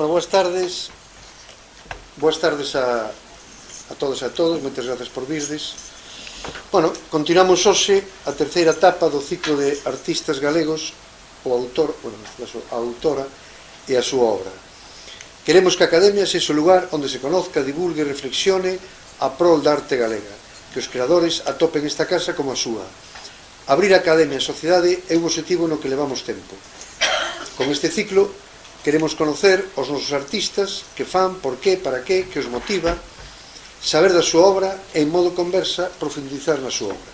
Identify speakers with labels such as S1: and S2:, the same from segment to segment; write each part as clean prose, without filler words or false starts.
S1: Bueno, boas tardes a todos e a todos, moitas grazas por virdes. Bueno, continuamos hoxe a terceira etapa do ciclo de artistas galegos, o autor, bueno, a autora e a súa obra. Queremos que a Academia sexa o lugar onde se conozca, divulgue e reflexione a prol da arte galega, que os creadores atopen esta casa como a súa. Abrir a Academia á sociedade é un objetivo no que levamos tempo. Con este ciclo queremos conocer os nosos artistas, que fan, por qué, para qué, que os motiva, saber da súa obra e, en modo conversa, profundizar na súa obra.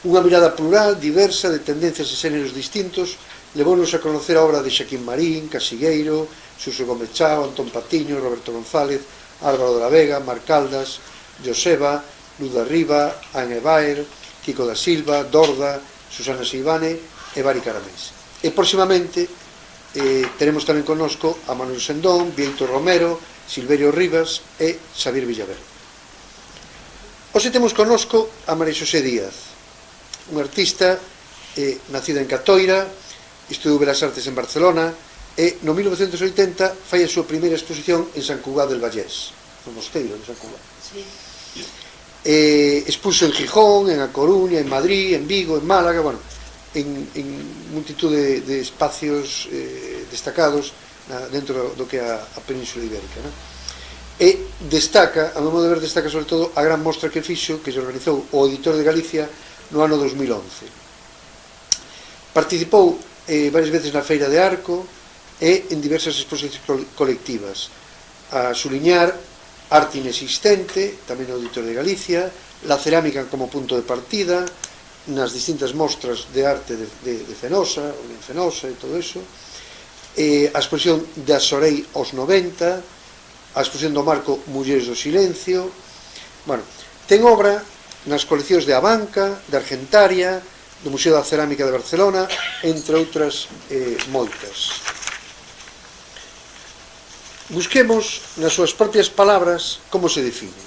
S1: Unha mirada plural, diversa, de tendencias e xéneros distintos, levounos a conocer a obra de Xaquín Marín, Casigueiro, Suso Gómez Chao, Antón Patiño, Roberto González, Álvaro de la Vega, Marc Caldas, Joseba, Luz da Riva, Anne Baer, Kiko da Silva, Dorda, Susana Seivane e Bari Caramés. E, próximamente, teremos tamén connosco a Manuel Sendón, Vieito Romero, Silverio Rivas e Xavier Villaverde. Hoxe temos connosco a María Xosé Díaz, unha artista nacida en Catoira, estudou Belas Artes en Barcelona e no 1980 fai a súa primeira exposición en Sant Cugat del Vallès, no Mosteiro de Sant Cugat. Sí. Expuso en Gijón, en A Coruña, en Madrid, en Vigo, en Málaga, bueno, en multitud de espacios destacados dentro do que é a Península Ibérica, non? E destaca, a meu modo de ver, destaca sobre todo a gran mostra que fixo, que se organizou o Editor de Galicia no ano 2011. Participou varias veces na Feira de Arco e en diversas exposicións colectivas. A suliñar arte inexistente, tamén no Editor de Galicia, la cerámica como punto de partida, nas distintas mostras de arte de Fenosa, ou en Fenosa e todo eso, a exposición de Asorei aos 90, a exposición do marco Mulleres do Silencio. Bueno, ten obra nas coleccións de Abanca, de Argentaria, do Museo da Cerámica de Barcelona, entre outras moitas. Busquemos nas súas propias palabras como se define.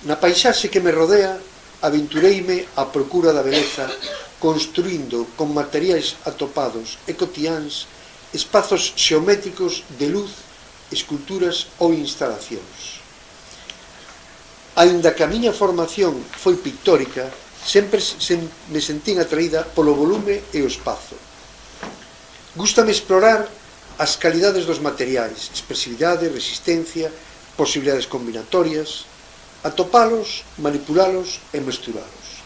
S1: Na paisaxe que me rodea, aventureime á procura da beleza, construindo con materiais atopados e cotiáns espazos xeométricos de luz, esculturas ou instalacións. Aínda que a miña formación foi pictórica, sempre me sentín atraída polo volume e o espazo. Gústame explorar as calidades dos materiais, expresividade, resistencia, posibilidades combinatorias, atopalos, manipulalos e mesturalos.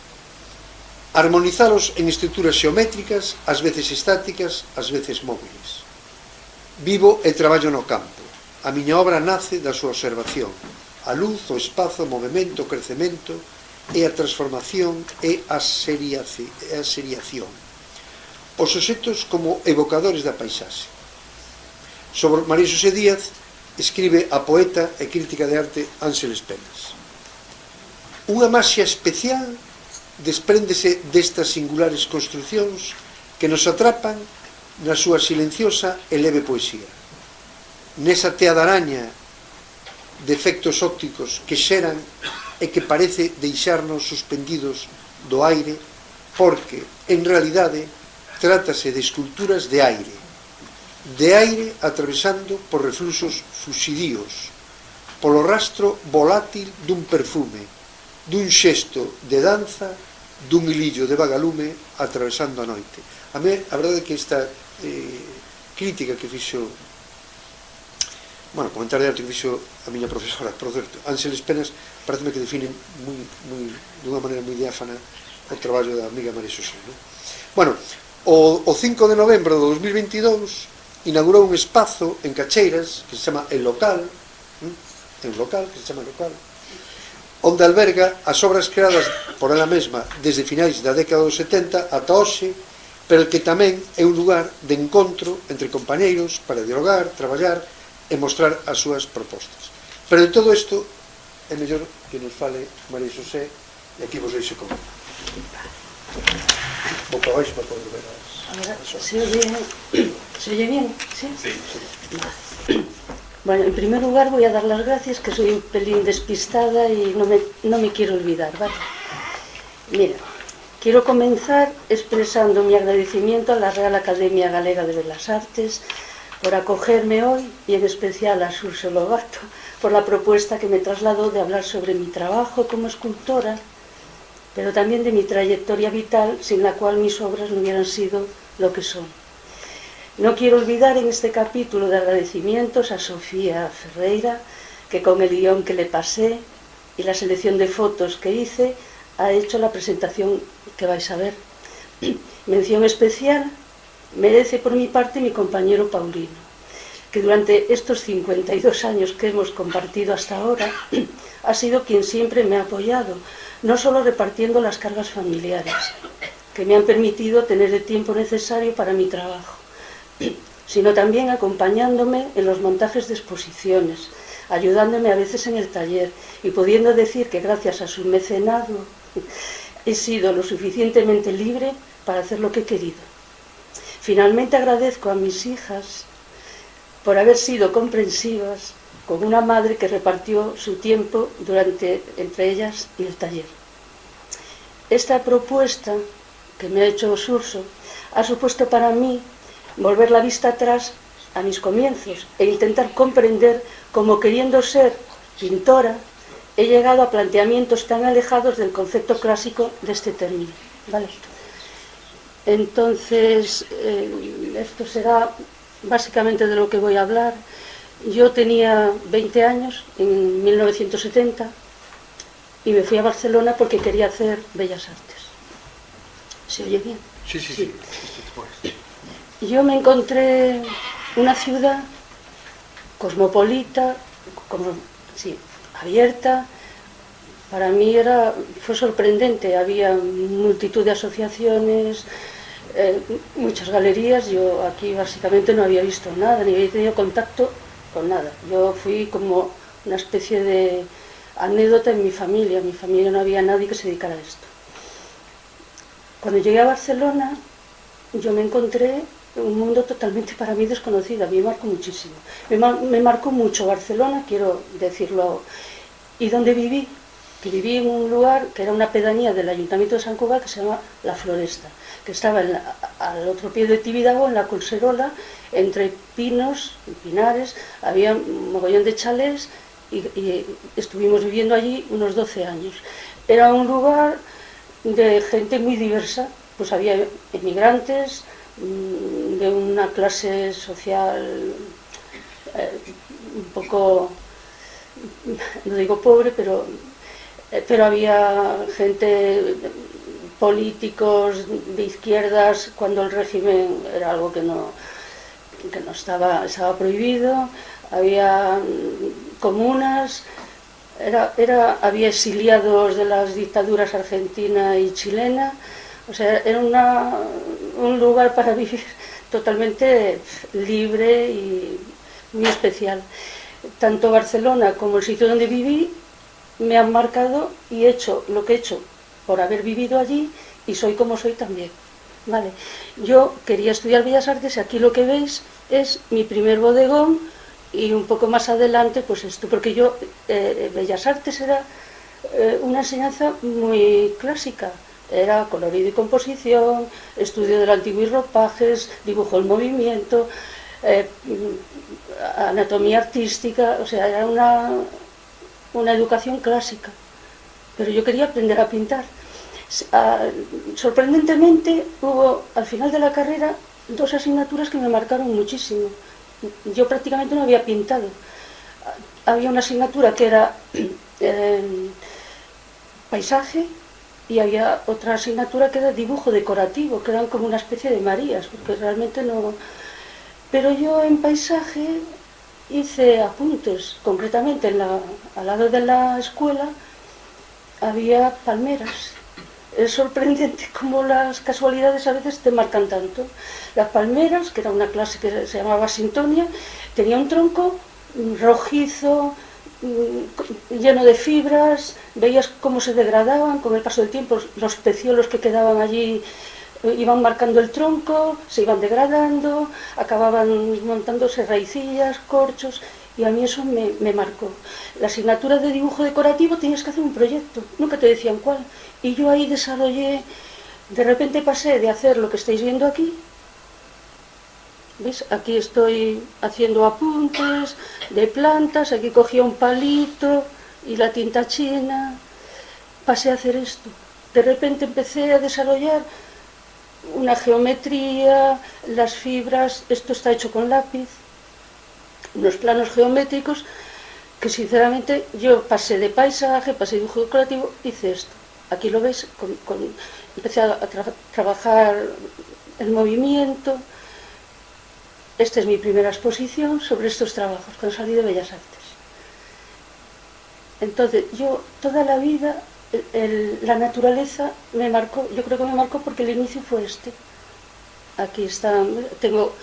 S1: Armonizalos en estruturas xeométricas, ás veces estáticas, ás veces móviles. Vivo e traballo no campo. A miña obra nace da súa observación. A luz, o espazo, o movimento, o crecemento e a transformación e a seriación. Os obxectos como evocadores da paisaxe. Sobre María Xosé Díaz escribe a poeta e crítica de arte Ángeles Penas. Unha maxia especial despréndese destas singulares construcións que nos atrapan na súa silenciosa e leve poesía. Nesa tea de araña de efectos ópticos que xeran e que parece deixarnos suspendidos do aire, porque, en realidade, trátase de esculturas de aire atravesando por refluxos fuxidíos, polo rastro volátil dun perfume, dun xesto de danza, dun hilillo de vagalume atravesando a noite. A verdade é que esta crítica que fixo, bueno, comentario de arte que fixo a miña profesora, por certo, Ángeles Penas, pareceme que define dunha maneira moi diáfana o traballo da amiga María Xosé, non? Bueno, o 5 de novembro de 2022 inaugurou un espazo en Cacheiras que se chama El Local, onde alberga as obras creadas por ela mesma desde finais da década dos 70 ata hoxe, pero que tamén é un lugar de encontro entre compañeiros para dialogar, traballar e mostrar as súas propostas. Pero de todo isto é mellor que nos fale María Xosé, e aquí vos deixo como boca abaixo para poder ver as obras.
S2: ¿Se oye bien? ¿Sí?
S1: Sí.
S2: Bueno, en primer lugar voy a dar las gracias, que soy un pelín despistada y no me quiero olvidar, ¿vale? Mira, quiero comenzar expresando mi agradecimiento a la Real Academia Galega de Belas Artes por acogerme hoy y en especial a Xurxo Lobato por la propuesta que me trasladó de hablar sobre mi trabajo como escultora, pero también de mi trayectoria vital, sin la cual mis obras no hubieran sido lo que son. No quiero olvidar en este capítulo de agradecimientos a Sofía Ferreira, que con el guión que le pasé y la selección de fotos que hice, ha hecho la presentación que vais a ver. Mención especial merece por mi parte mi compañero Paulino, que durante estos 52 años que hemos compartido hasta ahora, ha sido quien siempre me ha apoyado, no solo repartiendo las cargas familiares, que me han permitido tener el tiempo necesario para mi trabajo, sino también acompañándome en los montajes de exposiciones, ayudándome a veces en el taller y pudiendo decir que gracias a su mecenado he sido lo suficientemente libre para hacer lo que he querido. Finalmente agradezco a mis hijas por haber sido comprensivas con una madre que repartió su tiempo entre ellas y el taller. Esta propuesta que me ha hecho Xurxo ha supuesto para mí volver la vista atrás a mis comienzos e intentar comprender cómo, queriendo ser pintora, he llegado a planteamientos tan alejados del concepto clásico de este término, ¿vale? Entonces, esto será básicamente de lo que voy a hablar. Yo tenía 20 años en 1970 y me fui a Barcelona porque quería hacer Bellas Artes. ¿Se oye bien?
S1: Sí.
S2: Yo me encontré una ciudad cosmopolita, abierta. Para mí fue sorprendente, había multitud de asociaciones, muchas galerías. Yo aquí básicamente no había visto nada, ni había tenido contacto con nada. Yo fui como una especie de anécdota en mi familia no había nadie que se dedicara a esto. Cuando llegué a Barcelona, yo me encontré un mundo totalmente para mí desconocido. A mí me marcó muchísimo. Me marcó mucho Barcelona, quiero decirlo. ¿Y dónde viví? Que viví en un lugar que era una pedanía del Ayuntamiento de Sant Cugat que se llama La Floresta, que estaba al otro pie de Tibidabo, en la Collserola, entre pinos y pinares. Había un mogollón de chalés y estuvimos viviendo allí unos 12 años. Era un lugar de gente muy diversa, pues había emigrantes de una clase social un poco, no digo pobre, pero había gente, políticos de izquierdas, cuando el régimen era algo que no estaba prohibido. Había comunas, había exiliados de las dictaduras argentina y chilena. O sea, era un lugar para vivir totalmente libre y muy especial. Tanto Barcelona como el sitio donde viví me han marcado y he hecho lo que he hecho por haber vivido allí y soy como soy también, ¿vale? Yo quería estudiar Bellas Artes y aquí lo que veis es mi primer bodegón y un poco más adelante pues esto, porque yo, Bellas Artes era una enseñanza muy clásica. Era colorido y composición, estudio del antiguo y ropajes, dibujo en movimiento, anatomía artística. O sea, era una educación clásica. Pero yo quería aprender a pintar. Sorprendentemente, hubo al final de la carrera 2 asignaturas que me marcaron muchísimo. Yo prácticamente no había pintado. Había una asignatura que era paisaje, y había otra asignatura que era dibujo decorativo, que eran como una especie de Marías, porque realmente no. Pero yo en paisaje hice apuntes, concretamente al lado de la escuela había palmeras. Es sorprendente cómo las casualidades a veces te marcan tanto. Las palmeras, que era una clase que se llamaba Sintonia, tenía un tronco rojizo, lleno de fibras. Veías cómo se degradaban con el paso del tiempo. Los peciolos que quedaban allí iban marcando el tronco, se iban degradando, acababan montándose raicillas, corchos, y a mí eso me marcó. La asignatura de dibujo decorativo tenías que hacer un proyecto, nunca te decían cuál, y yo ahí desarrollé. De repente pasé de hacer lo que estáis viendo aquí ¿Ves? Aquí estoy haciendo apuntes de plantas, aquí cogía un palito y la tinta china, pasé a hacer esto. De repente empecé a desarrollar una geometría, las fibras, esto está hecho con lápiz, unos planos geométricos que sinceramente yo pasé de paisaje, pasé de dibujo decorativo, hice esto. Aquí lo ves, empecé a trabajar el movimiento. Esta es mi primera exposición sobre estos trabajos, cuando salí de Bellas Artes. Entonces, yo toda la vida, la naturaleza me marcó, yo creo que me marcó porque el inicio fue este. Aquí está, tengo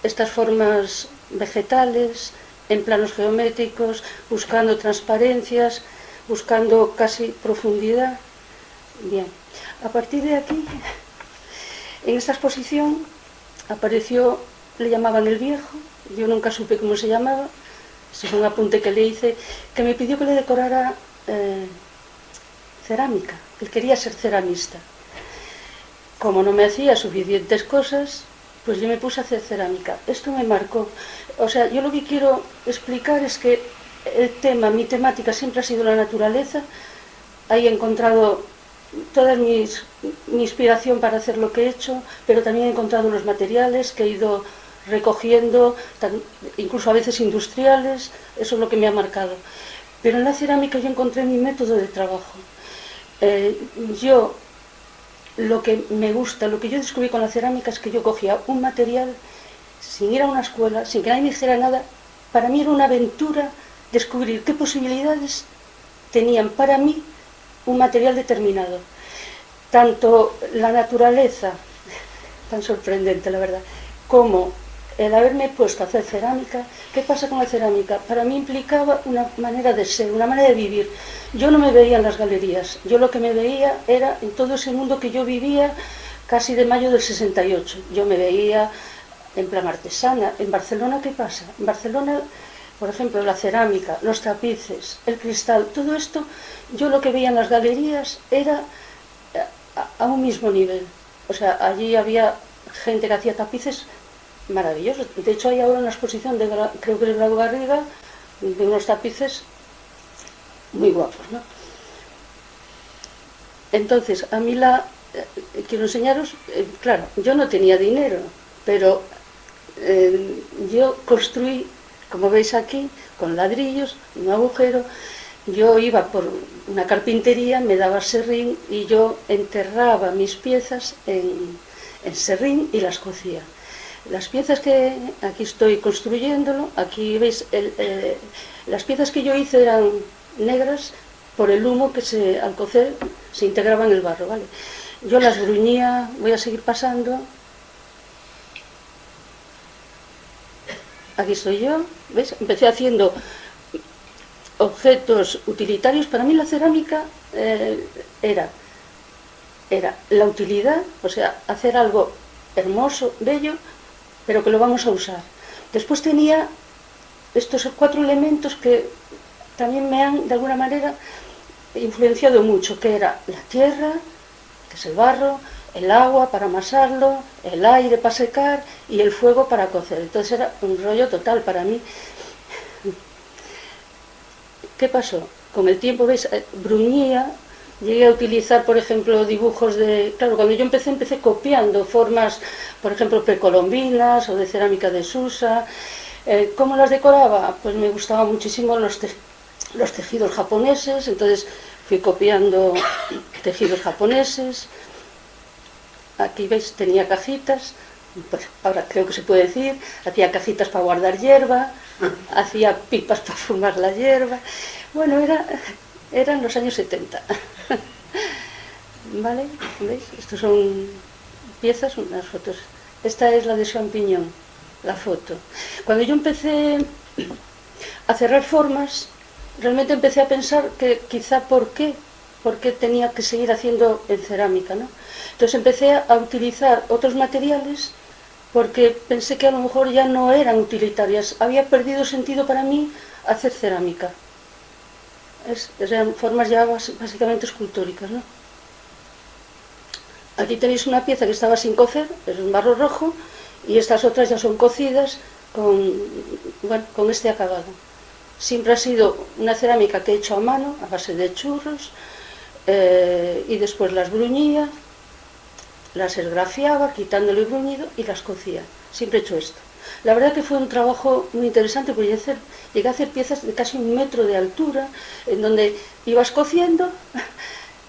S2: estas formas vegetales en planos geométricos, buscando transparencias, buscando casi profundidad. Bien, a partir de aquí, en esta exposición apareció, le llamaban El Viejo, yo nunca supe cómo se llamaba, ese es un apunte que le hice, que me pidió que le decorara cerámica, él quería ser ceramista. Como no me hacía suficientes cosas, pues yo me puse a hacer cerámica. Esto me marcó. O sea, yo lo que quiero explicar es que el tema, mi temática siempre ha sido la naturaleza. Ahí he encontrado toda mi inspiración para hacer lo que he hecho, pero también he encontrado los materiales que he ido recogiendo, incluso a veces industriales, eso es lo que me ha marcado. Pero en la cerámica yo encontré mi método de trabajo. Lo que me gusta, lo que yo descubrí con la cerámica es que yo cogía un material sin ir a una escuela, sin que nadie me dijera nada. Para mí era una aventura descubrir qué posibilidades tenían para mí un material determinado. Tanto la naturaleza, tan sorprendente la verdad, como el haberme puesto a hacer cerámica. ¿Qué pasa con la cerámica? Para mí implicaba una manera de ser, una manera de vivir. Yo no me veía en las galerías, yo lo que me veía era en todo ese mundo que yo vivía casi de mayo del 68. Yo me veía en plan artesana. En Barcelona, ¿qué pasa? En Barcelona, por ejemplo, la cerámica, los tapices, el cristal, todo esto, yo lo que veía en las galerías era a un mismo nivel. O sea, allí había gente que hacía tapices maravillosos. De hecho, hay ahora una exposición de, creo que es Grau Garriga, de unos tapices muy guapos, ¿no? Entonces, a mí quiero enseñaros, claro, yo no tenía dinero, pero yo construí, como veis aquí, con ladrillos, un agujero. Yo iba por una carpintería, me daba serrín y yo enterraba mis piezas en serrín y las cocía. Las piezas que aquí estoy construyéndolo, aquí veis, las piezas que yo hice eran negras por el humo que al cocer se integraba en el barro, ¿vale? Yo las bruñía, voy a seguir pasando. Aquí estoy yo, ¿ves? Empecé haciendo objetos utilitarios. Para mí la cerámica era la utilidad, o sea, hacer algo hermoso, bello, pero que lo vamos a usar. Después tenía estos 4 elementos que también me han, de alguna manera, influenciado mucho, que era la tierra, que es el barro, el agua para amasarlo, el aire para secar y el fuego para cocer. Entonces era un rollo total para mí. ¿Qué pasó? Con el tiempo, ¿ves? Bruñía. Llegué a utilizar, por ejemplo, dibujos de... Claro, cuando yo empecé copiando formas, por ejemplo, precolombinas o de cerámica de Susa. ¿Cómo las decoraba? Pues me gustaban muchísimo los tejidos japoneses, entonces fui copiando tejidos japoneses. Aquí, ¿veis? Tenía cajitas, pues ahora creo que se puede decir, hacía cajitas para guardar hierba, hacía pipas para fumar la hierba. Bueno, eran los años 70. ¿Vale? ¿Veis? Estos son piezas, unas fotos. Esta es la de champiñón, la foto. Cuando yo empecé a cerrar formas, realmente empecé a pensar que quizá por qué tenía que seguir haciendo en cerámica, ¿no? Entonces empecé a utilizar otros materiales porque pensé que a lo mejor ya no eran utilitarias. Había perdido sentido para mí hacer cerámica. Eran formas ya básicamente escultóricas, ¿no? Aquí tenéis una pieza que estaba sin cocer, es un barro rojo, y estas otras ya son cocidas con este acabado. Siempre ha sido una cerámica que he hecho a mano, a base de churros, y después las bruñía, las esgrafiaba, quitándole el bruñido, y las cocía. Siempre he hecho esto. La verdad que fue un trabajo muy interesante, porque llegué a hacer piezas de casi 1 metro de altura, en donde ibas cociendo,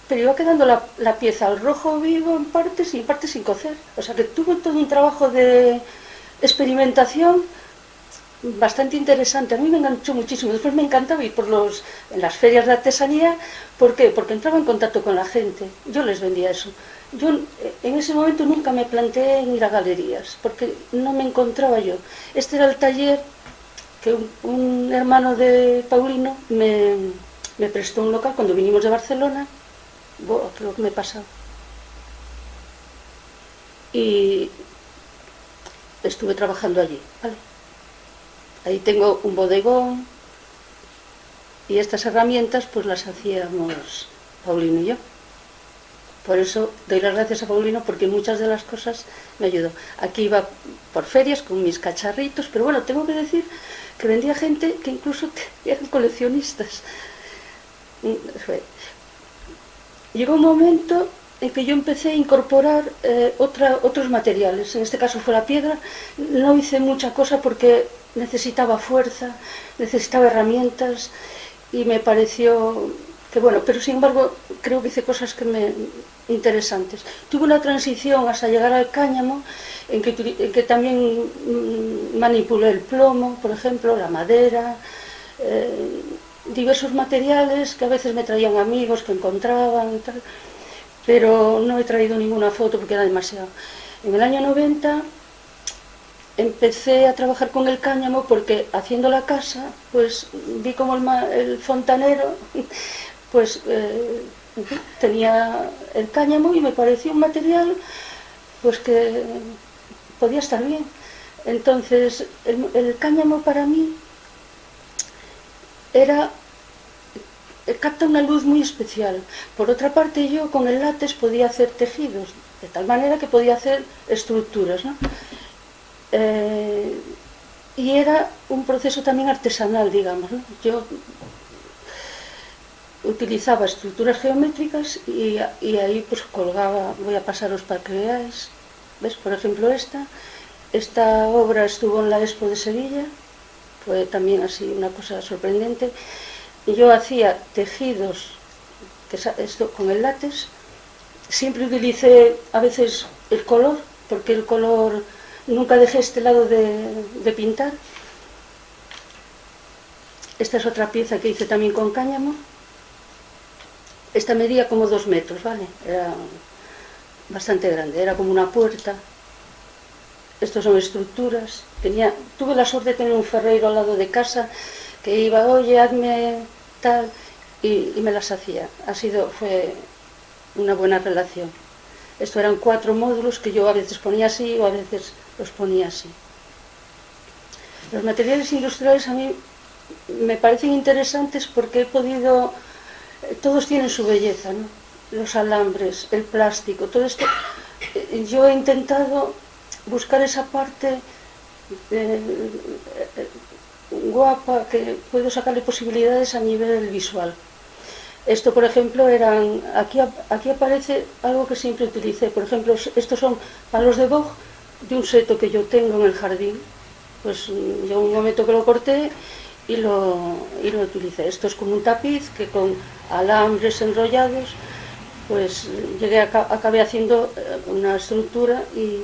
S2: pero iba quedando la pieza al rojo vivo en partes y en partes sin cocer. O sea que tuve todo un trabajo de experimentación bastante interesante. A mí me enganchó muchísimo. Después me encantaba ir en las ferias de artesanía. ¿Por qué? Porque entraba en contacto con la gente. Yo les vendía eso. Yo en ese momento nunca me planteé en ir a galerías, porque no me encontraba yo. Este era el taller que un hermano de Paulino me prestó un local cuando vinimos de Barcelona. Creo que me he pasado. Y estuve trabajando allí, ¿vale? Ahí tengo un bodegón y estas herramientas pues las hacíamos Paulino y yo. Por eso doy las gracias a Paulino, porque muchas de las cosas me ayudó. Aquí iba por ferias con mis cacharritos, pero bueno, tengo que decir que vendía gente que incluso eran coleccionistas. Llegó un momento en que yo empecé a incorporar otros materiales. En este caso fue la piedra. No hice mucha cosa porque necesitaba fuerza, necesitaba herramientas, y me pareció que bueno, pero sin embargo creo que hice cosas interesantes. Tuve una transición hasta llegar al cáñamo, en que también manipulé el plomo, por ejemplo, la madera, diversos materiales que a veces me traían amigos que encontraban y tal, pero no he traído ninguna foto porque era demasiado. En el año 90 empecé a trabajar con el cáñamo, porque haciendo la casa pues vi como el fontanero pues tenía el cáñamo y me pareció un material pues que podía estar bien. Entonces el cáñamo para mí capta una luz muy especial. Por otra parte, yo con el látex podía hacer tejidos, de tal manera que podía hacer estructuras, ¿no? Y era un proceso también artesanal, digamos, ¿no? Yo utilizaba estructuras geométricas y ahí pues colgaba. Voy a pasaros para que veáis. ¿Ves? Por ejemplo, esta obra estuvo en la Expo de Sevilla, fue también así una cosa sorprendente. Y yo hacía tejidos esto con el látex. Siempre utilicé a veces el color, porque el color nunca dejé este lado de pintar. Esta es otra pieza que hice también con cáñamo. Esta medía como 2 metros, ¿vale? Era bastante grande, era como una puerta. Estos son estructuras. Tuve la suerte de tener un ferreiro al lado de casa que iba, oye, hazme tal, y me las hacía. Fue una buena relación. Esto eran 4 módulos que yo a veces ponía así o a veces los ponía así. Los materiales industriales a mí me parecen interesantes porque todos tienen su belleza, ¿no? Los alambres, el plástico, todo esto. Yo he intentado buscar esa parte guapa, que puedo sacarle posibilidades a nivel visual. Esto, por ejemplo, aquí aparece algo que siempre utilicé. Por ejemplo, estos son palos de boj de un seto que yo tengo en el jardín. Pues yo un momento que lo corté y lo utilicé. Esto es como un tapiz que con alambres enrollados pues acabé haciendo una estructura. Y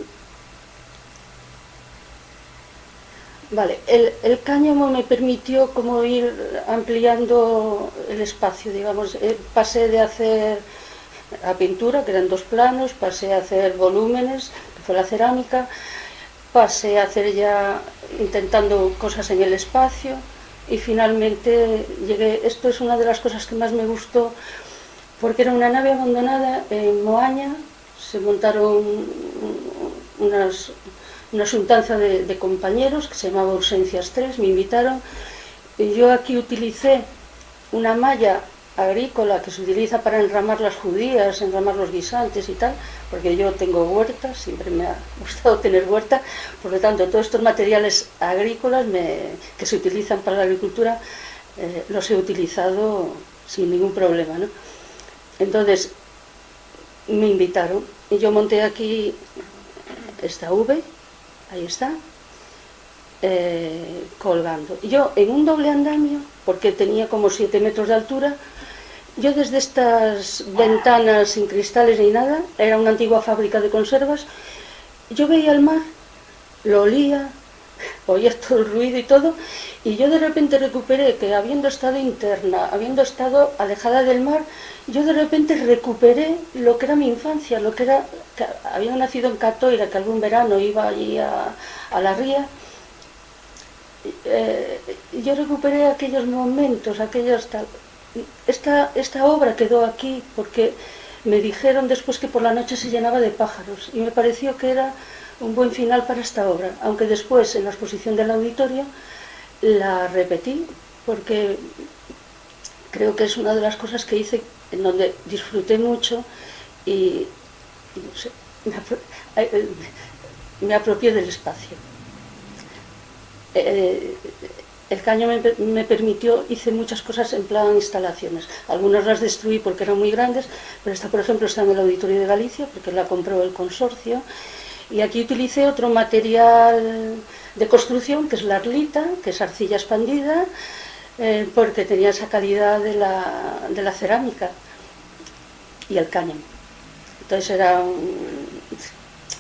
S2: vale, el cáñamo me permitió como ir ampliando el espacio, digamos. Pasé de hacer la pintura, que eran 2 planos, pasé a hacer volúmenes, que fue la cerámica, pasé a hacer ya intentando cosas en el espacio, y finalmente llegué. Esto es una de las cosas que más me gustó, porque era una nave abandonada en Moaña. Se montaron una asuntanza de compañeros que se llamaba Urgencias 3, me invitaron, y yo aquí utilicé una malla agrícola que se utiliza para enramar las judías, enramar los guisantes y tal, porque yo tengo huerta, siempre me ha gustado tener huerta, por lo tanto todos estos materiales agrícolas que se utilizan para la agricultura los he utilizado sin ningún problema, ¿no? Entonces me invitaron y yo monté aquí esta V, ahí está, colgando. Yo en un doble andamio, porque tenía como 7 metros de altura, yo desde estas ventanas sin cristales ni nada, era una antigua fábrica de conservas, yo veía el mar, lo olía, oía todo el ruido y todo, y yo de repente recuperé que habiendo estado interna, habiendo estado alejada del mar, yo de repente recuperé lo que era mi infancia, lo que era, que había nacido en Catoira, que algún verano iba allí a la ría. Yo recuperé aquellos momentos, esta obra quedó aquí porque me dijeron después que por la noche se llenaba de pájaros y me pareció que era un buen final para esta obra, aunque después en la exposición del auditorio la repetí porque creo que es una de las cosas que hice en donde disfruté mucho y no sé, me apropié del espacio. El caño me permitió, hice muchas cosas en plan instalaciones, algunas las destruí porque eran muy grandes, pero esta por ejemplo está en el Auditorio de Galicia porque la compró el consorcio, y aquí utilicé otro material de construcción que es la arlita, que es arcilla expandida, porque tenía esa calidad de la cerámica, y el cáñamo. Entonces era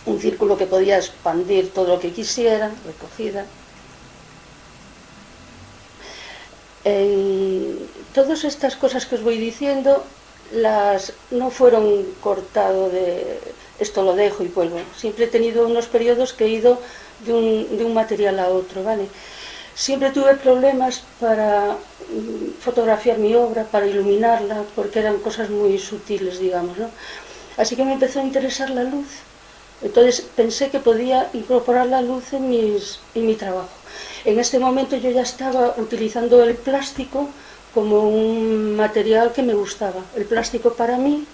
S2: un círculo que podía expandir todo lo que quisiera, recogida. Todas estas cosas que os voy diciendo no fueron cortado de esto lo dejo y vuelvo. Siempre he tenido unos periodos que he ido de un material a otro, ¿vale? Siempre tuve problemas para fotografiar mi obra, para iluminarla, porque eran cosas muy sutiles, digamos, ¿no? Así que me empezó a interesar la luz. Entonces pensé que podía incorporar la luz en mi trabajo. En este momento yo ya estaba utilizando el plástico como un material que me gustaba. El plástico para mí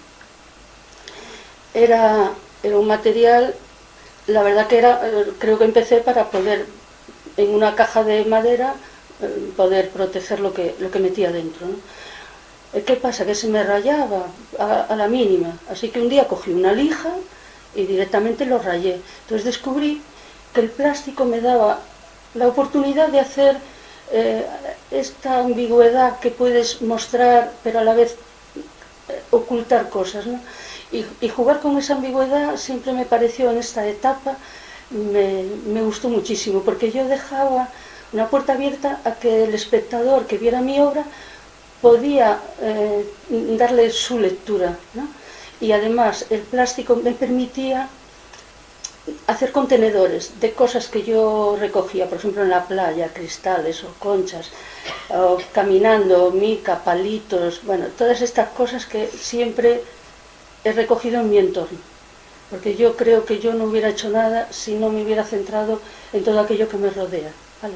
S2: era un material, la verdad que creo que empecé para poder, en una caja de madera, poder proteger lo que metía dentro, ¿no? ¿Qué pasa? Que se me rayaba a la mínima, así que un día cogí una lija y directamente lo rayé. Entonces descubrí que el plástico me daba la oportunidad de hacer esta ambigüedad que puedes mostrar, pero a la vez ocultar cosas, ¿no? Y jugar con esa ambigüedad siempre me pareció, en esta etapa, me gustó muchísimo, porque yo dejaba una puerta abierta a que el espectador que viera mi obra podía darle su lectura, ¿no? Y además el plástico me permitía hacer contenedores de cosas que yo recogía, por ejemplo en la playa, cristales o conchas, o caminando, mica, palitos, bueno, todas estas cosas que siempre he recogido en mi entorno, porque yo creo que yo no hubiera hecho nada si no me hubiera centrado en todo aquello que me rodea, ¿vale?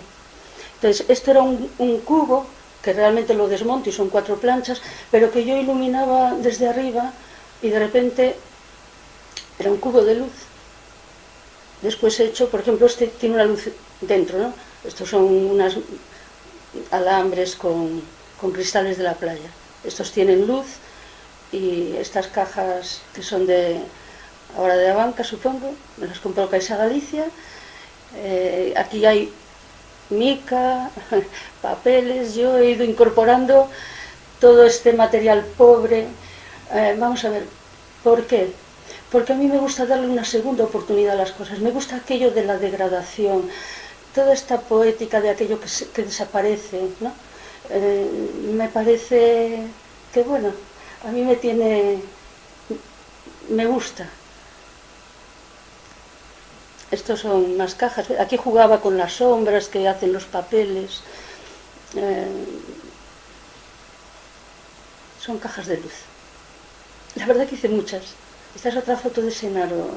S2: Entonces, esto era un cubo, que realmente lo desmonto y son 4 planchas, pero que yo iluminaba desde arriba y de repente era un cubo de luz. Después he hecho, por ejemplo, este tiene una luz dentro, ¿no? Estos son unos alambres con cristales de la playa. Estos tienen luz y estas cajas que son ahora de la banca, supongo, me las compró Caixa Galicia. Aquí hay mica, papeles, yo he ido incorporando todo este material pobre. Vamos a ver, ¿por qué? Porque a mí me gusta darle una segunda oportunidad a las cosas, me gusta aquello de la degradación, toda esta poética de aquello que desaparece, ¿no? Me parece que, bueno, a mí me gusta. Estos son más cajas, aquí jugaba con las sombras que hacen los papeles, son cajas de luz. La verdad que hice muchas. Esta es otra foto de Senaro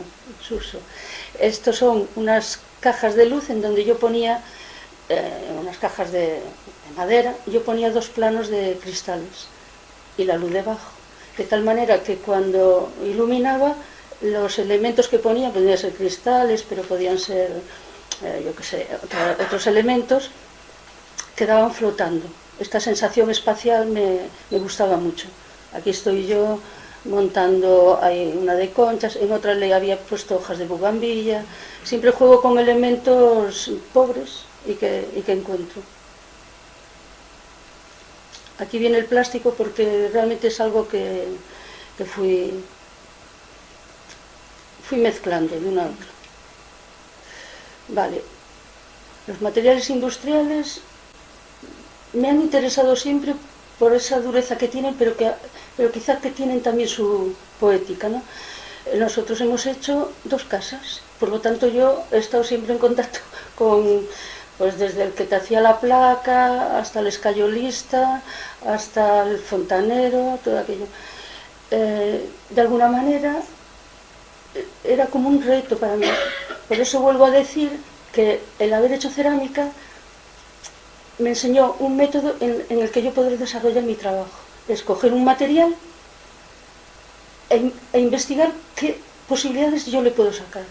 S2: Suso. Estos son unas cajas de luz en donde yo ponía, unas cajas de madera, yo ponía 2 planos de cristales. y la luz debajo, de tal manera que cuando iluminaba, los elementos que ponía, podían ser cristales, pero podían ser, yo qué sé, otros elementos, quedaban flotando. Esta sensación espacial me gustaba mucho. Aquí estoy yo montando, hay una de conchas, en otra le había puesto hojas de bugambilla. Siempre juego con elementos pobres y que encuentro. Aquí viene el plástico porque realmente es algo que fui mezclando de una a otra. Vale, los materiales industriales me han interesado siempre por esa dureza que tienen, pero quizá que tienen también su poética, ¿no? Nosotros hemos hecho 2 casas, por lo tanto yo he estado siempre en contacto con, pues desde el que te hacía la placa, hasta el escayolista, hasta el fontanero, todo aquello. De alguna manera era como un reto para mí. Por eso vuelvo a decir que el haber hecho cerámica me enseñó un método en el que yo podré desarrollar mi trabajo. Escoger un material e investigar qué posibilidades yo le puedo sacar.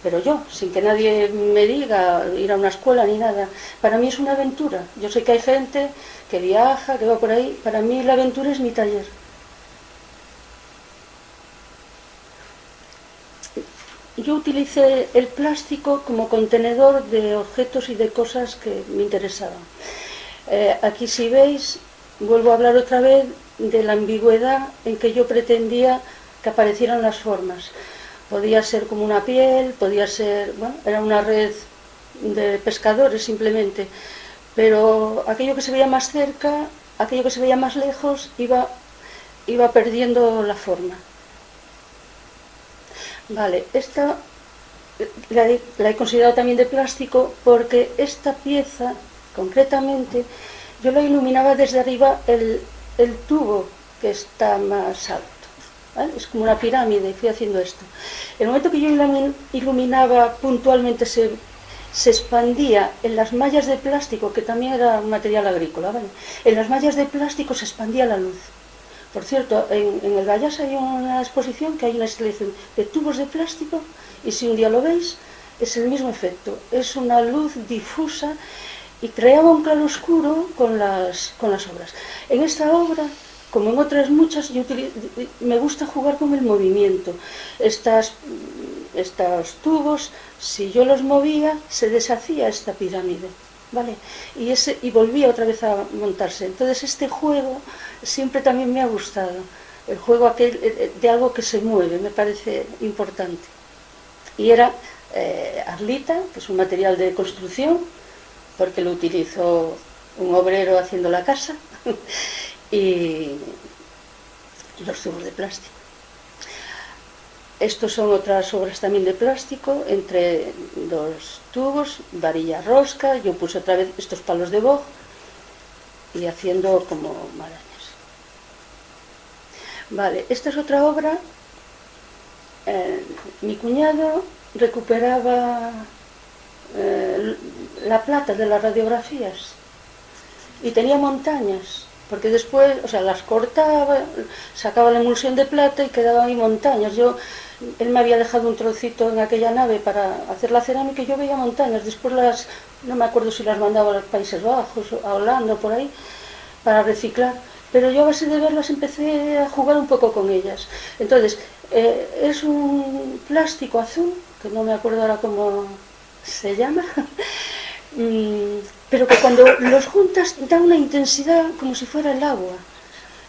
S2: Pero yo, sin que nadie me diga ir a una escuela ni nada, para mí es una aventura. Yo sé que hay gente que viaja, que va por ahí. Para mí la aventura es mi taller. Yo utilicé el plástico como contenedor de objetos y de cosas que me interesaban. Aquí, si veis, vuelvo a hablar otra vez de la ambigüedad en que yo pretendía que aparecieran las formas. Podía ser como una piel, podía ser, bueno, era una red de pescadores simplemente, pero aquello que se veía más cerca, aquello que se veía más lejos, iba perdiendo la forma. Vale, esta la he considerado también de plástico porque esta pieza, concretamente, yo la iluminaba desde arriba el tubo que está más alto, ¿vale? Es como una pirámide, fui haciendo esto. El momento que yo iluminaba puntualmente se expandía en las mallas de plástico, que también era un material agrícola, ¿vale? En las mallas de plástico se expandía la luz. Por cierto, en el Gallas hay una exposición que hay una instalación de tubos de plástico y si un día lo veis, es el mismo efecto. Es una luz difusa y creaba un claroscuro con las obras. En esta obra, como en otras muchas, me gusta jugar con el movimiento. Estos tubos, si yo los movía, se deshacía esta pirámide, ¿vale? Y volvía otra vez a montarse. Entonces este juego siempre también me ha gustado. El juego aquel de algo que se mueve, me parece importante. Y era arlita, que es un material de construcción, porque lo utilizó un obrero haciendo la casa, y los tubos de plástico. Estos son otras obras también de plástico, entre 2 tubos, varilla rosca, yo puse otra vez estos palos de boj y haciendo como marañas. Vale, esta es otra obra. Mi cuñado recuperaba la plata de las radiografías y tenía montañas, porque después, o sea, las cortaba, sacaba la emulsión de plata y quedaban ahí montañas. Él me había dejado un trocito en aquella nave para hacer la cerámica y yo veía montañas. Después no me acuerdo si las mandaba a los Países Bajos, a Holanda o por ahí, para reciclar. Pero yo a base de verlas empecé a jugar un poco con ellas. Entonces, es un plástico azul, que no me acuerdo ahora cómo se llama, pero que cuando los juntas da una intensidad como si fuera el agua.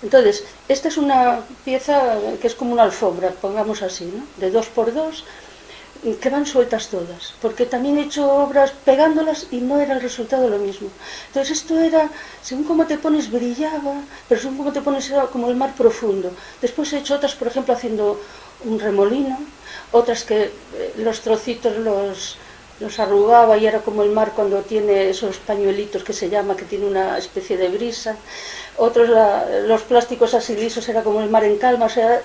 S2: Entonces, esta es una pieza que es como una alfombra, pongamos así, ¿no? De 2x2, que van sueltas todas, porque también he hecho obras pegándolas y no era el resultado lo mismo. Entonces esto era, según cómo te pones brillaba, pero según cómo te pones era como el mar profundo. Después he hecho otras, por ejemplo, haciendo un remolino, otras que los trocitos los arrugaba y era como el mar cuando tiene esos pañuelitos que se llama, que tiene una especie de brisa. Otros, los plásticos así lisos, era como el mar en calma, o sea,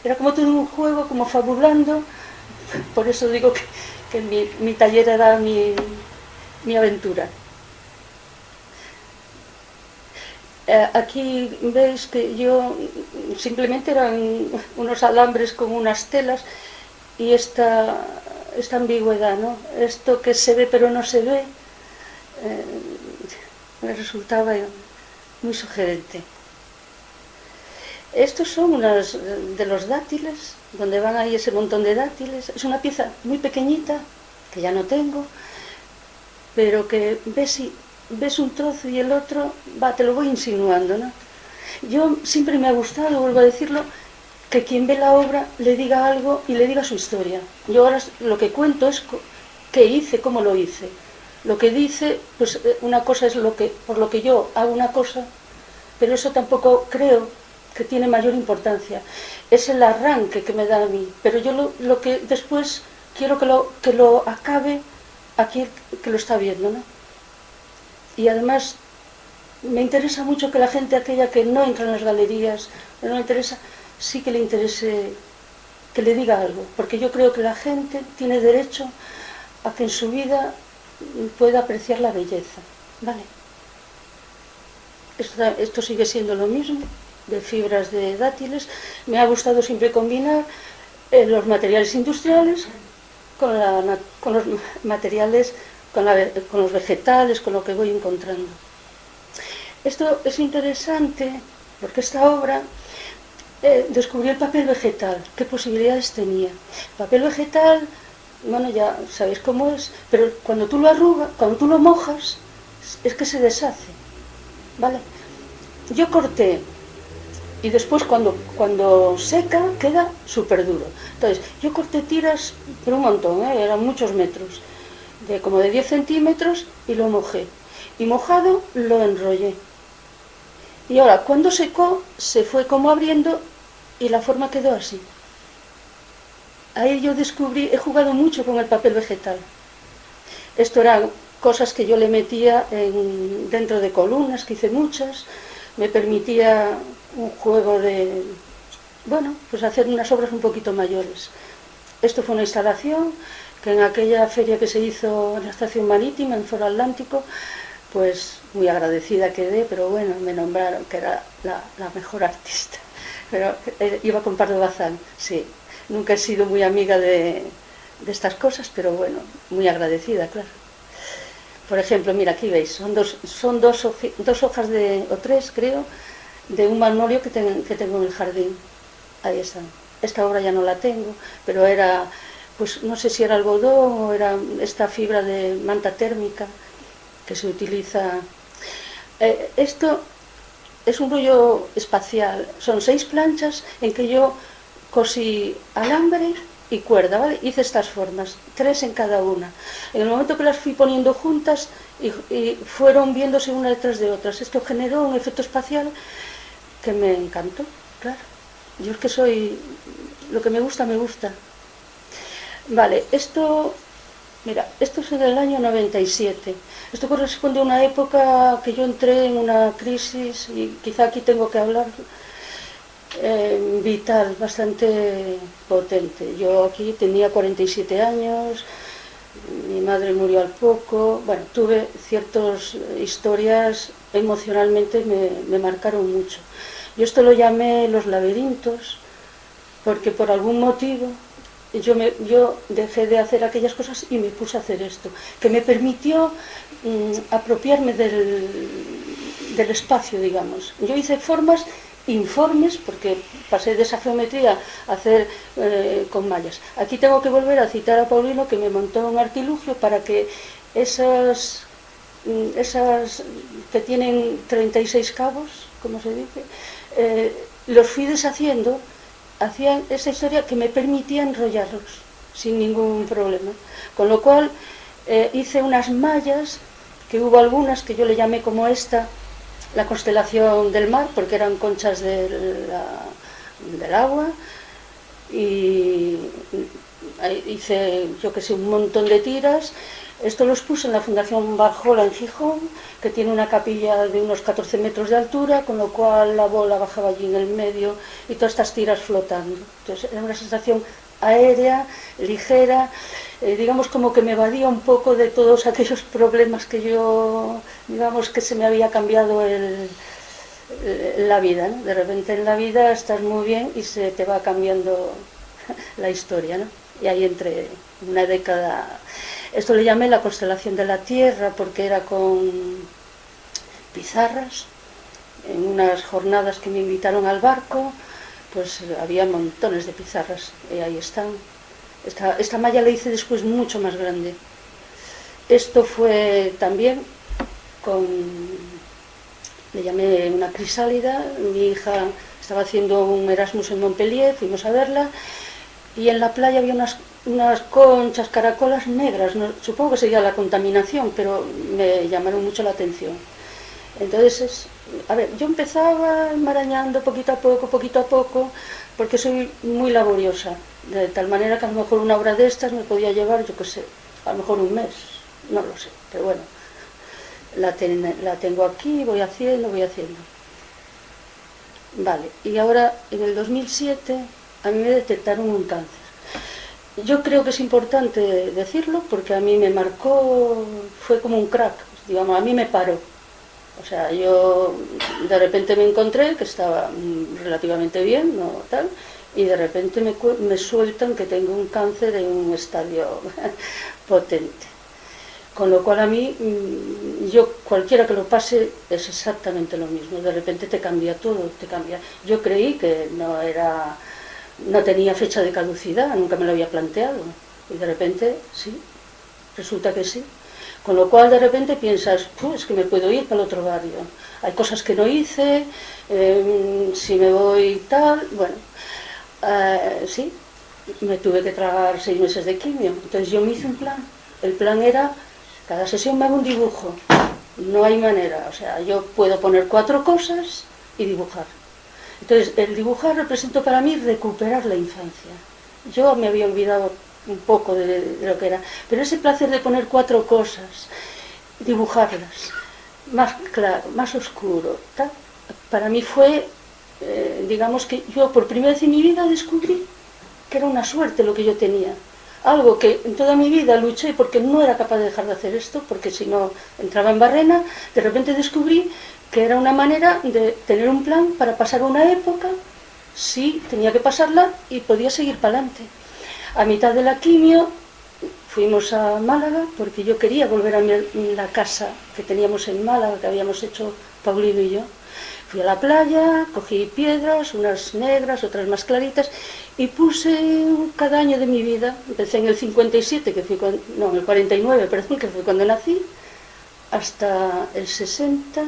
S2: era como todo un juego, como fabulando. Por eso digo que mi taller era mi aventura. Aquí veis que yo simplemente eran unos alambres con unas telas y esta ambigüedad, ¿no? Esto que se ve pero no se ve, me resultaba muy sugerente. Estos son unas de los dátiles, donde van ahí ese montón de dátiles. Es una pieza muy pequeñita, que ya no tengo, pero que ves un trozo y el otro, te lo voy insinuando, ¿no? Yo siempre me ha gustado, vuelvo a decirlo, que quien ve la obra le diga algo y le diga su historia. Yo ahora lo que cuento es qué hice, cómo lo hice. Lo que dice, pues una cosa es por lo que yo hago una cosa, pero eso tampoco creo que tiene mayor importancia. Es el arranque que me da a mí, pero yo lo que después quiero que lo acabe aquí que lo está viendo, ¿no? Y además me interesa mucho que la gente aquella que no entra en las galerías, no le interesa, sí que le interese que le diga algo, porque yo creo que la gente tiene derecho a que en su vida pueda apreciar la belleza, ¿vale? Esto sigue siendo lo mismo, de fibras de dátiles. Me ha gustado siempre combinar los materiales industriales con los materiales, con los vegetales, con lo que voy encontrando. Esto es interesante porque esta obra descubrí el papel vegetal, qué posibilidades tenía. El papel vegetal, bueno, ya sabéis cómo es, pero cuando tú lo arrugas, cuando tú lo mojas, es que se deshace, ¿vale? Yo corté y después cuando seca queda súper duro. Entonces, yo corté tiras por un montón, eran muchos metros, como de 10 centímetros, y lo mojé. Y mojado lo enrollé. Y ahora, cuando secó, se fue como abriendo y la forma quedó así. Ahí yo descubrí, he jugado mucho con el papel vegetal. Esto eran cosas que yo le metía dentro de columnas, que hice muchas. Me permitía un juego de, bueno, pues hacer unas obras un poquito mayores. Esto fue una instalación que en aquella feria que se hizo en la estación marítima, en Foro Atlántico, pues muy agradecida quedé, pero bueno, me nombraron que era la mejor artista. Pero iba con Pardo Bazán, sí. Nunca he sido muy amiga de estas cosas, pero bueno, muy agradecida, claro. Por ejemplo, mira, aquí veis, son dos hojas o tres, creo, de un magnolio que tengo en el jardín. Ahí están. Esta obra ya no la tengo, pero era, pues no sé si era algodón o era esta fibra de manta térmica que se utiliza. Esto es un rollo espacial. Son 6 planchas en que yo cosí alambre y cuerda, ¿vale? Hice estas formas, 3 en cada una. En el momento que las fui poniendo juntas y fueron viéndose una detrás de otras, esto generó un efecto espacial que me encantó, claro. Yo es que soy, lo que me gusta, me gusta. Vale, esto, mira, esto es del año 97. Esto corresponde a una época que yo entré en una crisis, y quizá aquí tengo que hablar, vital, bastante potente. Yo aquí tenía 47 años, mi madre murió al poco, bueno, tuve ciertas historias emocionalmente, me marcaron mucho. Yo esto lo llamé los laberintos, porque por algún motivo yo dejé de hacer aquellas cosas y me puse a hacer esto, que me permitió apropiarme del espacio, digamos. Yo hice formas informes, porque pasé de esa geometría a hacer con mallas. Aquí tengo que volver a citar a Paulino, que me montó un artilugio para que esas que tienen 36 cabos, como se dice, los fui deshaciendo, hacían esa historia que me permitía enrollarlos sin ningún problema. Con lo cual hice unas mallas, que hubo algunas que yo le llamé como esta, la constelación del mar, porque eran conchas del agua, y hice, yo que sé, un montón de tiras. Esto los puse en la Fundación Barjola en Gijón, que tiene una capilla de unos 14 metros de altura, con lo cual la bola bajaba allí en el medio y todas estas tiras flotando. Entonces era una sensación aérea, ligera, digamos como que me evadía un poco de todos aquellos problemas que yo, digamos que se me había cambiado la vida, ¿no? De repente en la vida estás muy bien y se te va cambiando la historia, ¿no? Y ahí entre una década, esto le llamé la constelación de la Tierra porque era con pizarras, en unas jornadas que me invitaron al barco, pues había montones de pizarras y ahí están. Esta malla la hice después mucho más grande. Esto fue también con, le llamé una crisálida, mi hija estaba haciendo un Erasmus en Montpellier, fuimos a verla y en la playa había unas conchas, caracolas negras, no, supongo que sería la contaminación, pero me llamaron mucho la atención. Entonces, a ver, yo empezaba enmarañando poquito a poco, porque soy muy laboriosa, de tal manera que a lo mejor una obra de estas me podía llevar, yo qué sé, a lo mejor un mes, no lo sé, pero bueno, la tengo aquí, voy haciendo. Vale, y ahora en el 2007 a mí me detectaron un cáncer. Yo creo que es importante decirlo porque a mí me marcó, fue como un crack, digamos, a mí me paró. O sea, yo de repente me encontré que estaba relativamente bien, no tal, y de repente me sueltan que tengo un cáncer en un estadio potente. Con lo cual a mí, yo cualquiera que lo pase es exactamente lo mismo. De repente te cambia todo, te cambia. Yo creí que no tenía fecha de caducidad, nunca me lo había planteado. Y de repente, sí, resulta que sí. Con lo cual de repente piensas, pues que me puedo ir para el otro barrio. Hay cosas que no hice, si me voy tal, bueno, sí, me tuve que tragar 6 meses de quimio. Entonces yo me hice un plan. El plan era, cada sesión me hago un dibujo. No hay manera, o sea, yo puedo poner 4 cosas y dibujar. Entonces el dibujar representó para mí recuperar la infancia. Yo me había olvidado un poco de lo que era, pero ese placer de poner 4 cosas, dibujarlas, más claro, más oscuro, tal, para mí fue, digamos que yo por primera vez en mi vida descubrí que era una suerte lo que yo tenía, algo que en toda mi vida luché porque no era capaz de dejar de hacer esto, porque si no entraba en barrena. De repente descubrí que era una manera de tener un plan para pasar una época, sí, tenía que pasarla y podía seguir para adelante. A mitad de la quimio fuimos a Málaga porque yo quería volver a la casa que teníamos en Málaga, que habíamos hecho Paulino y yo. Fui a la playa, cogí piedras, unas negras, otras más claritas, y puse cada año de mi vida. Empecé en el 57, que fui en el 49, perdón, que fue cuando nací, hasta el 60,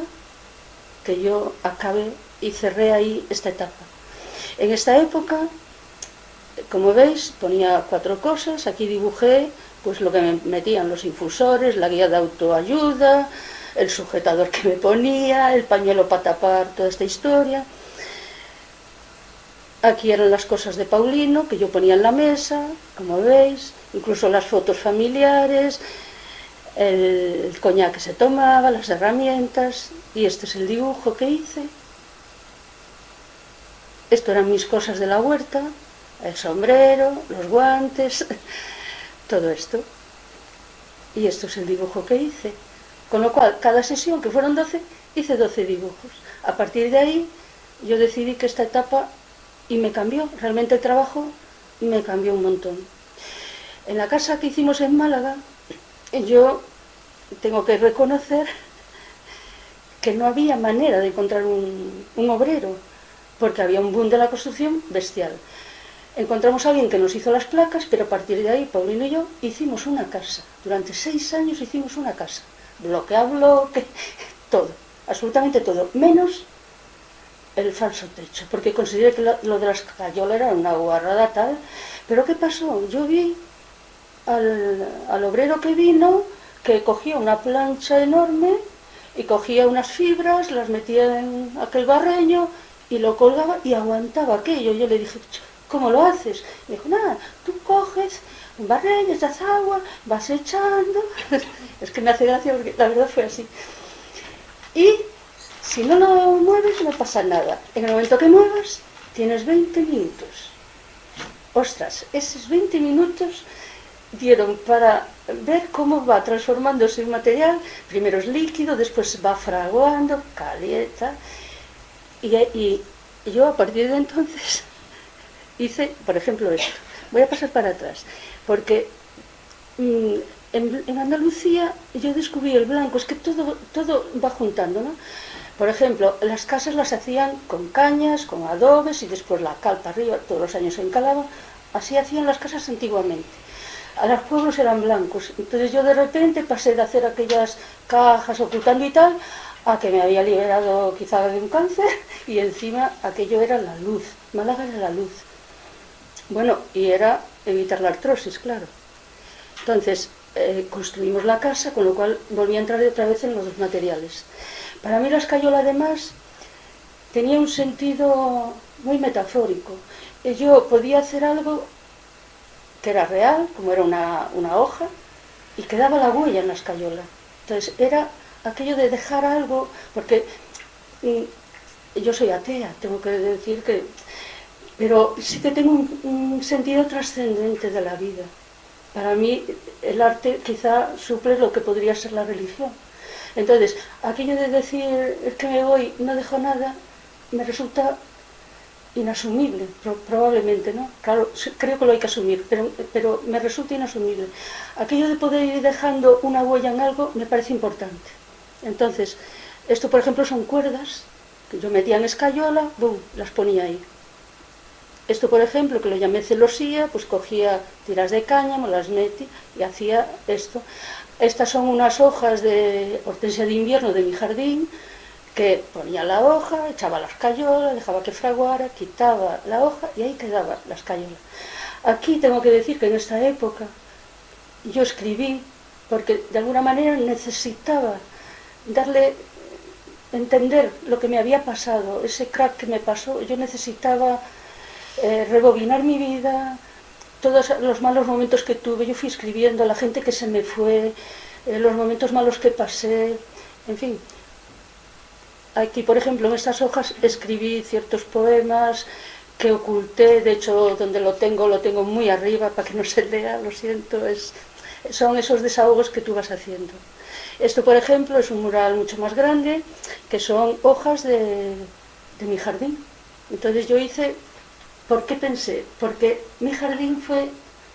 S2: que yo acabé y cerré ahí esta etapa. En esta época, como veis, ponía 4 cosas, aquí dibujé pues lo que me metían los infusores, la guía de autoayuda, el sujetador que me ponía, el pañuelo para tapar toda esta historia. Aquí eran las cosas de Paulino que yo ponía en la mesa, como veis, incluso las fotos familiares, el coñac que se tomaba, las herramientas, y este es el dibujo que hice. Esto eran mis cosas de la huerta, el sombrero, los guantes, todo esto. Y esto es el dibujo que hice. Con lo cual, cada sesión, que fueron 12, hice 12 dibujos. A partir de ahí, yo decidí que esta etapa, y me cambió, realmente el trabajo me cambió un montón. En la casa que hicimos en Málaga, yo tengo que reconocer que no había manera de encontrar un obrero, porque había un boom de la construcción bestial. Encontramos a alguien que nos hizo las placas, pero a partir de ahí, Paulino y yo hicimos una casa. Durante 6 años hicimos una casa, bloque a bloque, todo, absolutamente todo, menos el falso techo, porque consideré que lo de las cayolas era una guarrada tal. Pero ¿qué pasó? Yo vi al obrero que vino, que cogía una plancha enorme y cogía unas fibras, las metía en aquel barreño y lo colgaba y aguantaba aquello. Yo le dije, ¿cómo lo haces? Me dijo, nada, tú coges un barreño, echas agua, vas echando. Es que me hace gracia porque la verdad fue así. Y si no lo mueves no pasa nada. En el momento que muevas tienes 20 minutos. Ostras, esos 20 minutos dieron para ver cómo va transformándose un material. Primero es líquido, después va fraguando, calienta. Y yo a partir de entonces hice, por ejemplo, esto. Voy a pasar para atrás, porque en Andalucía yo descubrí el blanco, es que todo va juntando, ¿no? Por ejemplo, las casas las hacían con cañas, con adobes y después la cal para arriba, todos los años se encalaban. Así hacían las casas antiguamente. A los pueblos eran blancos. Entonces yo de repente pasé de hacer aquellas cajas ocultando y tal, a que me había liberado quizá de un cáncer y encima aquello era la luz. Málaga era la luz. Bueno, y era evitar la artrosis, claro. Entonces construimos la casa, con lo cual volví a entrar otra vez en los dos materiales. Para mí la escayola además tenía un sentido muy metafórico. Yo podía hacer algo que era real, como era una hoja, y quedaba la huella en la escayola. Entonces era aquello de dejar algo, porque yo soy atea, tengo que decir que... Pero sí que tengo un sentido trascendente de la vida. Para mí el arte quizá suple lo que podría ser la religión. Entonces, aquello de decir es que me voy, no dejo nada, me resulta inasumible, probablemente, ¿no? Claro, creo que lo hay que asumir, pero me resulta inasumible. Aquello de poder ir dejando una huella en algo me parece importante. Entonces, esto por ejemplo son cuerdas que yo metía en escayola, ¡bum!, las ponía ahí. Esto por ejemplo, que lo llamé celosía, pues cogía tiras de cáñamo, las metí y hacía esto. Estas son unas hojas de hortensia de invierno de mi jardín, que ponía la hoja, echaba la escayola, dejaba que fraguara, quitaba la hoja y ahí quedaba la escayola. Aquí tengo que decir que en esta época yo escribí porque de alguna manera necesitaba darle, entender lo que me había pasado, ese crack que me pasó. Yo necesitaba rebobinar mi vida, todos los malos momentos que tuve, yo fui escribiendo, la gente que se me fue, los momentos malos que pasé, en fin. Aquí, por ejemplo, en estas hojas escribí ciertos poemas que oculté, de hecho, donde lo tengo muy arriba para que no se lea, lo siento, son esos desahogos que tú vas haciendo. Esto, por ejemplo, es un mural mucho más grande, que son hojas de mi jardín. Entonces yo hice... ¿Por qué pensé? Porque mi jardín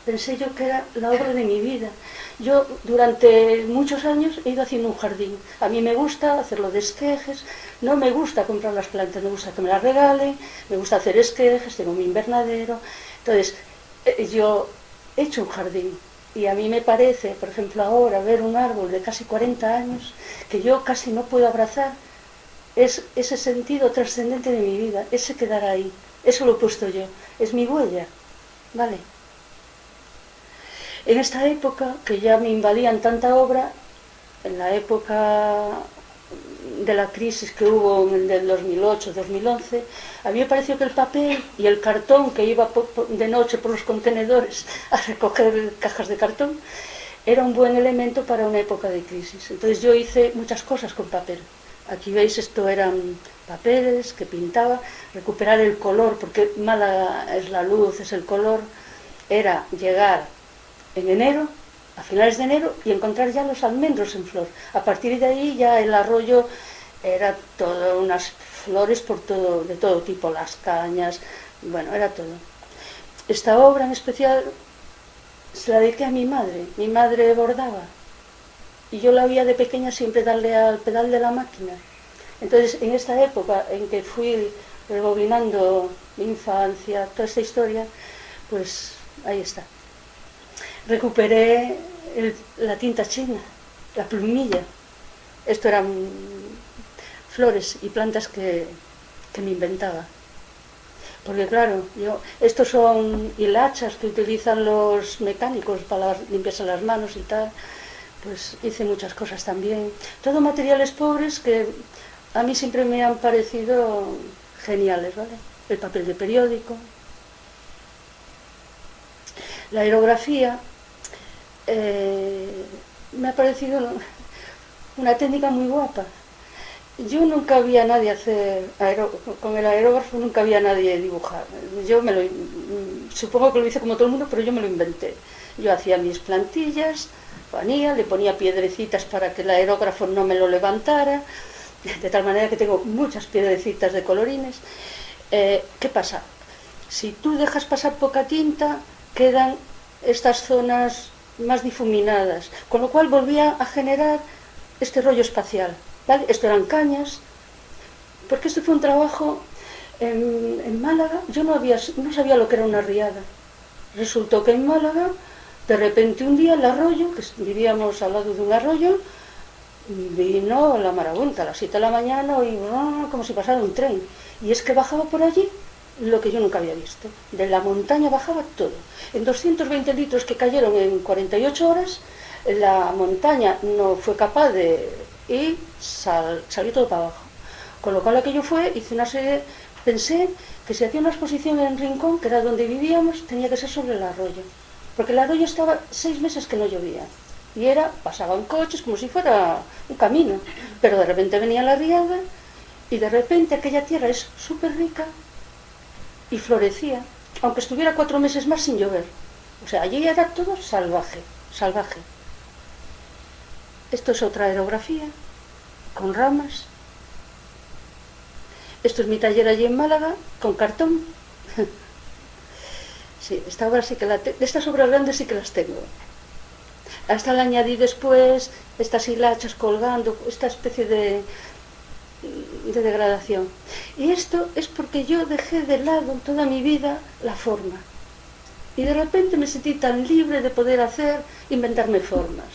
S2: pensé yo que era la obra de mi vida. Yo durante muchos años he ido haciendo un jardín. A mí me gusta hacerlo de esquejes, no me gusta comprar las plantas, me gusta que me las regalen, me gusta hacer esquejes, tengo mi invernadero. Entonces, yo he hecho un jardín y a mí me parece, por ejemplo, ahora ver un árbol de casi 40 años que yo casi no puedo abrazar, es ese sentido trascendente de mi vida, ese quedar ahí. Eso lo he puesto yo, es mi huella, ¿vale? En esta época, que ya me invadían tanta obra, en la época de la crisis que hubo en el 2008-2011, a mí me pareció que el papel y el cartón, que iba de noche por los contenedores a recoger cajas de cartón, era un buen elemento para una época de crisis. Entonces yo hice muchas cosas con papel. Aquí veis, esto eran papeles que pintaba, recuperar el color, porque mala es la luz, es el color. Era llegar en enero, a finales de enero, y encontrar ya los almendros en flor. A partir de ahí ya el arroyo era todo, unas flores de todo tipo, las cañas, bueno, era todo. Esta obra en especial se la dediqué a mi madre bordaba. Y yo la oía de pequeña siempre darle al pedal de la máquina. Entonces, en esta época en que fui rebobinando mi infancia, toda esta historia, pues ahí está. Recuperé la tinta china, la plumilla. Esto eran flores y plantas que me inventaba. Porque claro, estos son hilachas que utilizan los mecánicos para limpiarse las manos y tal. Pues hice muchas cosas también. Todo materiales pobres que a mí siempre me han parecido geniales, ¿vale? El papel de periódico. La aerografía me ha parecido una técnica muy guapa. Yo nunca vi a nadie hacer, con el aerógrafo nunca vi a nadie dibujar. Supongo que lo hice como todo el mundo, pero yo me lo inventé. Yo hacía mis plantillas, le ponía piedrecitas para que el aerógrafo no me lo levantara, de tal manera que tengo muchas piedrecitas de colorines. ¿Qué pasa? Si tú dejas pasar poca tinta, quedan estas zonas más difuminadas, con lo cual volvía a generar este rollo espacial, ¿vale? Esto eran cañas, porque esto fue un trabajo en Málaga. Yo no sabía lo que era una riada. Resultó que en Málaga, de repente un día el arroyo, que vivíamos al lado de un arroyo, vino la marabunta a las 7 de la mañana y como si pasara un tren. Y es que bajaba por allí lo que yo nunca había visto. De la montaña bajaba todo. En 220 litros que cayeron en 48 horas, la montaña no fue capaz de ir, salió todo para abajo. Con lo cual aquello fue, hice una serie, pensé que si hacía una exposición en Rincón, que era donde vivíamos, tenía que ser sobre el arroyo. Porque el arroyo estaba 6 meses que no llovía. Y pasaban coches como si fuera un camino. Pero de repente venía la riada y de repente aquella tierra es súper rica y florecía, aunque estuviera 4 meses más sin llover. O sea, allí era todo salvaje, salvaje. Esto es otra aerografía, con ramas. Esto es mi taller allí en Málaga, con cartón. Sí, esta obra sí que de estas obras grandes sí que las tengo. A esta le añadí después estas hilachas colgando, esta especie de degradación. Y esto es porque yo dejé de lado toda mi vida la forma. Y de repente me sentí tan libre de poder inventarme formas.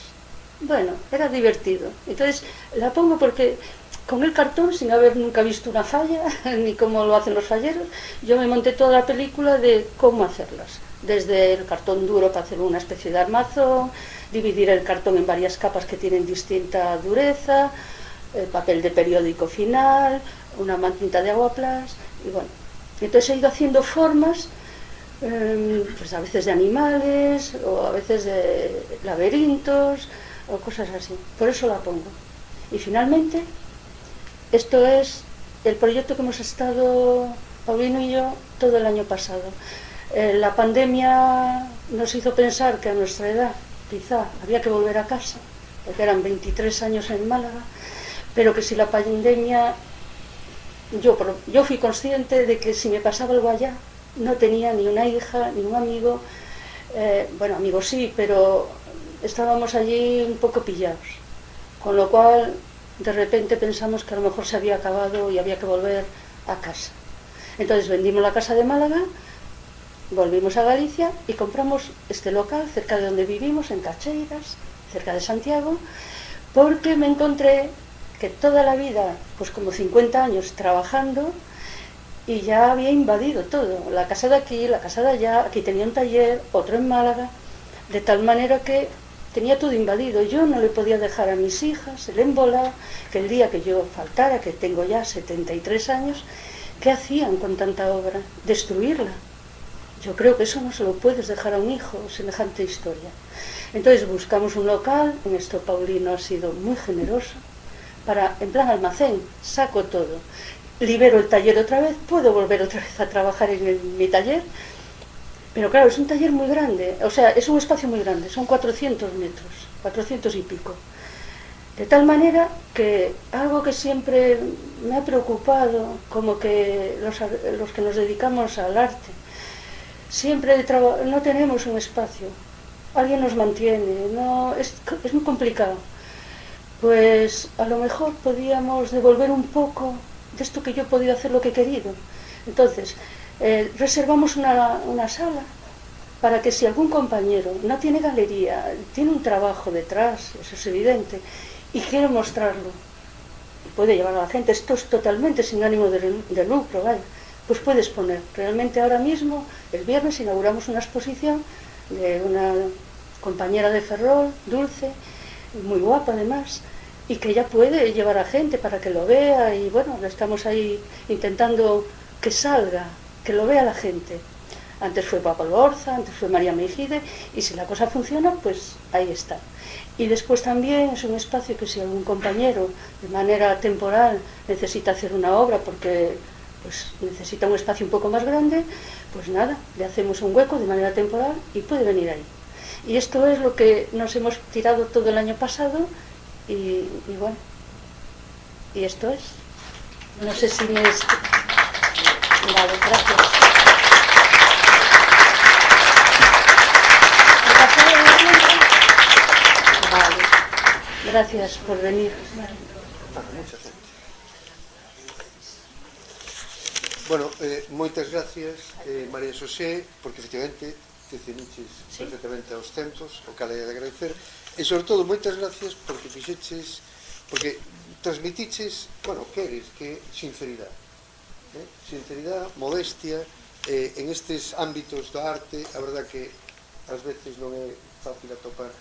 S2: Bueno, era divertido. Entonces la pongo porque con el cartón, sin haber nunca visto una falla, ni cómo lo hacen los falleros, yo me monté toda la película de cómo hacerlas. Desde el cartón duro para hacer una especie de armazón, dividir el cartón en varias capas que tienen distinta dureza, el papel de periódico final, una mantita de aguaplas, y bueno. Entonces he ido haciendo formas, pues a veces de animales, o a veces de laberintos, o cosas así. Por eso la pongo. Y finalmente, esto es el proyecto que hemos estado, Paulino y yo, todo el año pasado. La pandemia nos hizo pensar que a nuestra edad quizá había que volver a casa, porque eran 23 años en Málaga, pero que si la pandemia, yo fui consciente de que si me pasaba algo allá, no tenía ni una hija, ni un amigo, bueno, amigos sí, pero estábamos allí un poco pillados, con lo cual de repente pensamos que a lo mejor se había acabado y había que volver a casa. Entonces vendimos la casa de Málaga, volvimos a Galicia y compramos este local cerca de donde vivimos, en Cacheiras, cerca de Santiago, porque me encontré que toda la vida, pues como 50 años trabajando, y ya había invadido todo, la casa de aquí, la casa de allá, aquí tenía un taller, otro en Málaga, de tal manera que tenía todo invadido. Yo no le podía dejar a mis hijas el émbola, que el día que yo faltara, que tengo ya 73 años, ¿qué hacían con tanta obra? Destruirla. Yo creo que eso no se lo puedes dejar a un hijo, semejante historia. Entonces buscamos un local, en esto Paulino ha sido muy generoso, en plan almacén, saco todo, libero el taller otra vez, puedo volver otra vez a trabajar en mi taller, pero claro, es un taller muy grande, o sea, es un espacio muy grande, son 400 metros, 400 y pico. De tal manera que algo que siempre me ha preocupado, como que los que nos dedicamos al arte, siempre no tenemos un espacio, alguien nos mantiene, es muy complicado. Pues a lo mejor podíamos devolver un poco de esto que yo he podido hacer lo que he querido. Entonces, reservamos una sala para que si algún compañero no tiene galería, tiene un trabajo detrás, eso es evidente, y quiere mostrarlo, puede llevar a la gente, esto es totalmente sin ánimo de lucro, ¿vale? Pues puedes poner. Realmente ahora mismo, el viernes, inauguramos una exposición de una compañera de Ferrol, Dulce, muy guapa además, y que ella puede llevar a gente para que lo vea, y bueno, estamos ahí intentando que salga, que lo vea la gente. Antes fue Pablo Orza, antes fue María Mejide, y si la cosa funciona, pues ahí está. Y después también es un espacio que si algún compañero de manera temporal necesita hacer una obra porque pues necesita un espacio un poco más grande, pues nada, le hacemos un hueco de manera temporal y puede venir ahí. Y esto es lo que nos hemos tirado todo el año pasado y bueno, Y esto es. No sé si me... Vale, gracias. ¿Me pasa el tiempo? Vale. Gracias por venir. Vale.
S1: Mucha gente. Bueno, moitas gracias, María Xosé, porque efectivamente te ceniches perfectamente aos tempos, o cal é de agradecer, e sobre todo moitas gracias porque fixeches, porque transmitiches, bueno, que eres, que sinceridade, sinceridade, modestia, en estes ámbitos da arte, a verdad que ás veces non é fácil atopar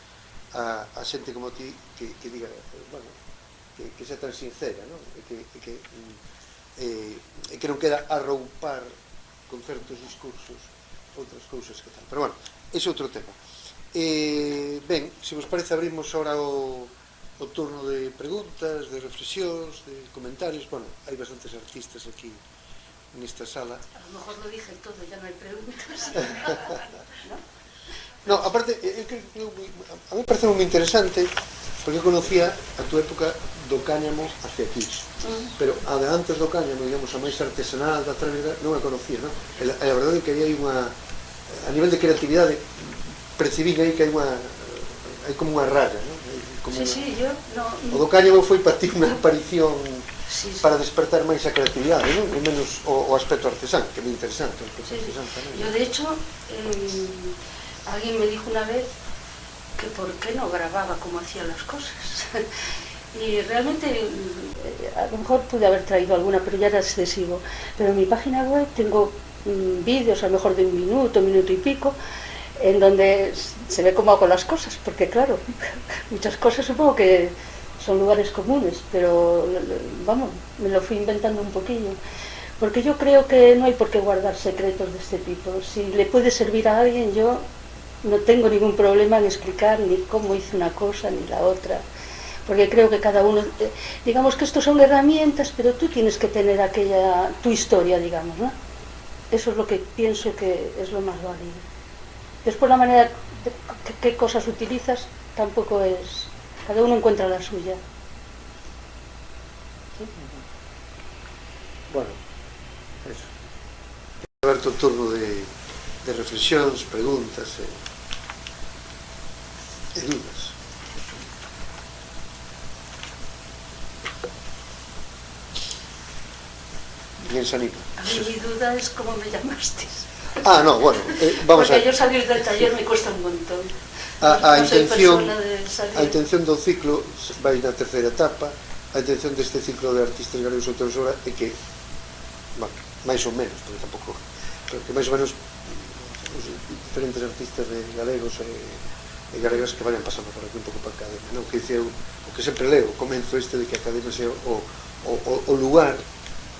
S1: a xente como ti que diga, bueno, que sea tan sincera, non? E que non queda arroupar con certos discursos outras cousas que tal. Pero bueno, ese é outro tema. Ben, se vos parece, abrimos ahora o turno de preguntas, de reflexións, de comentarios. Bueno, hai bastantes artistas aquí nesta sala.
S2: A lo mejor lo dije todo, ya no hai preguntas.
S1: No, aparte, a mí parece moi interesante porque eu conocía a túa época do cáñamo hacia aquí, pero a de antes do cáñamo, digamos, a máis artesanal da tralidad, non a conocía, non? A verdade é que hai unha, a nivel de creatividade, percibín aí que hai como unha raya, non?
S2: Sí, yo no...
S1: O do cáñamo foi para ti unha aparición para despertar máis a creatividade, non? E menos o aspecto artesán, que é moi interesante o aspecto artesán tamén.
S2: Yo, de hecho, alguien me dijo una vez que por qué no grababa cómo hacía las cosas. Y realmente, a lo mejor pude haber traído alguna, pero ya era excesivo. Pero en mi página web tengo vídeos, a lo mejor de un minuto y pico, en donde se ve cómo hago las cosas, porque claro, muchas cosas supongo que son lugares comunes, pero vamos, me lo fui inventando un poquillo. Porque yo creo que no hay por qué guardar secretos de este tipo. Si le puede servir a alguien, yo no tengo ningún problema en explicar ni cómo hice una cosa ni la otra, porque creo que cada uno, digamos que estos son herramientas, pero tú tienes que tener tu historia, digamos, ¿no? Eso es lo que pienso que es lo más válido. Después la manera de qué cosas utilizas tampoco es, cada uno encuentra la suya. ¿Sí?
S1: Bueno, eso. Aberto o turno de reflexións, preguntas e dudas. Bien se anima.
S2: A mí mi duda es cómo me llamaste.
S1: No, bueno, vamos a ver.
S2: Porque yo salir del taller me cuesta un montón.
S1: A
S2: intención
S1: do ciclo vai na terceira etapa. A intención deste ciclo de artistas galegos autores obra é que, bueno, máis ou menos, porque tampouco, pero que máis ou menos os diferentes artistas galegos e galegas que vayan pasando por aquí un pouco para a academia, non? Que dice o que sempre leo, o comenzo este de que a academia sea o lugar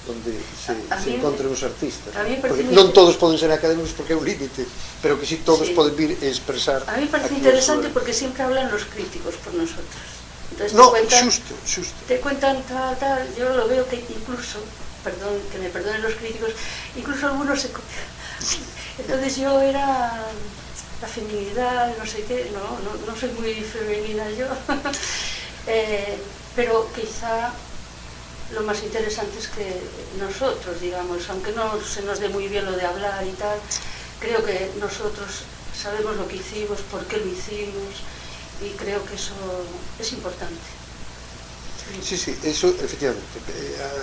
S1: onde se encontren os artistas, porque non todos poden ser académicos porque é un límite, pero que si todos poden vir e expresar.
S2: A mí me parece interesante porque siempre hablan los críticos por nosotros. Entonces
S1: no, xusto.
S2: Te cuentan tal, yo lo veo que incluso, que me perdonen los críticos, incluso algunos se copian. Entonces yo era la feminidad, no sé qué, no soy muy femenina yo, pero quizá lo más interesante es que nosotros, digamos, aunque no se nos dé muy bien lo de hablar y tal, creo que nosotros sabemos lo que hicimos, por qué lo hicimos, y creo que eso es importante.
S1: Sí, eso, efectivamente,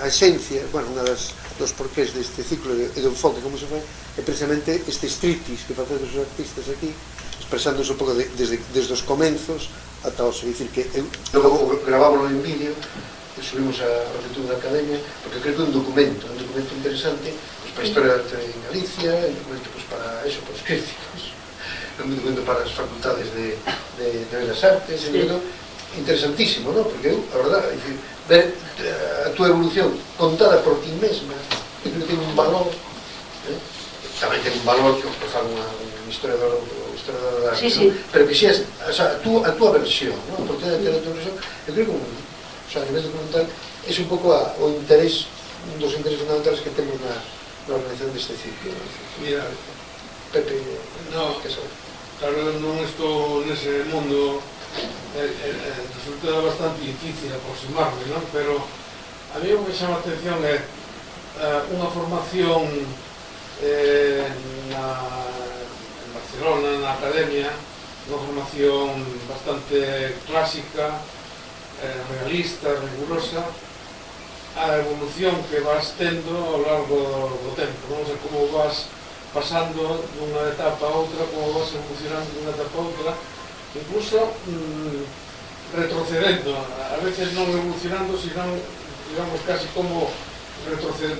S1: a esencia, bueno, unha dos porqués deste ciclo e do enfoque, como se fai, é precisamente este striptease que facen os artistas aquí, expresándose un pouco desde os comenzos ata os, é dicir, que logo gravámoslo en vídeo, subimos a YouTube da Academia, porque creo que é un documento interesante, pues, para a historia da arte en Galicia, un documento pues, para eso, para os críticos, un documento para as facultades de Belas Artes, un documento interesantísimo, ¿no? Porque eu, a verdad, ver a túa evolución contada por ti mesma, creo que ten un valor, tamén ten un valor que o fan un historiador da arte, pero que si é a túa versión, ¿no? Por ter a túa versión, eu creo que o sea, a nivel documental, é un pouco o interés, un dos intereses fundamentales que temos na organización deste ciclo.
S3: Mira,
S1: Pepe,
S3: que sabe? Claro, non estou nese mundo, resulta bastante difícil aproximarme, non? Pero A mí o que chama a atención é unha formación en Barcelona, na academia, unha formación bastante clásica, realista, rigurosa, a evolución que vas tendo ao largo do tempo, non? O sea, como vas pasando dunha etapa a outra, como vas evolucionando dunha etapa a outra, incluso retrocedendo, a veces non evolucionando, sino, digamos, casi como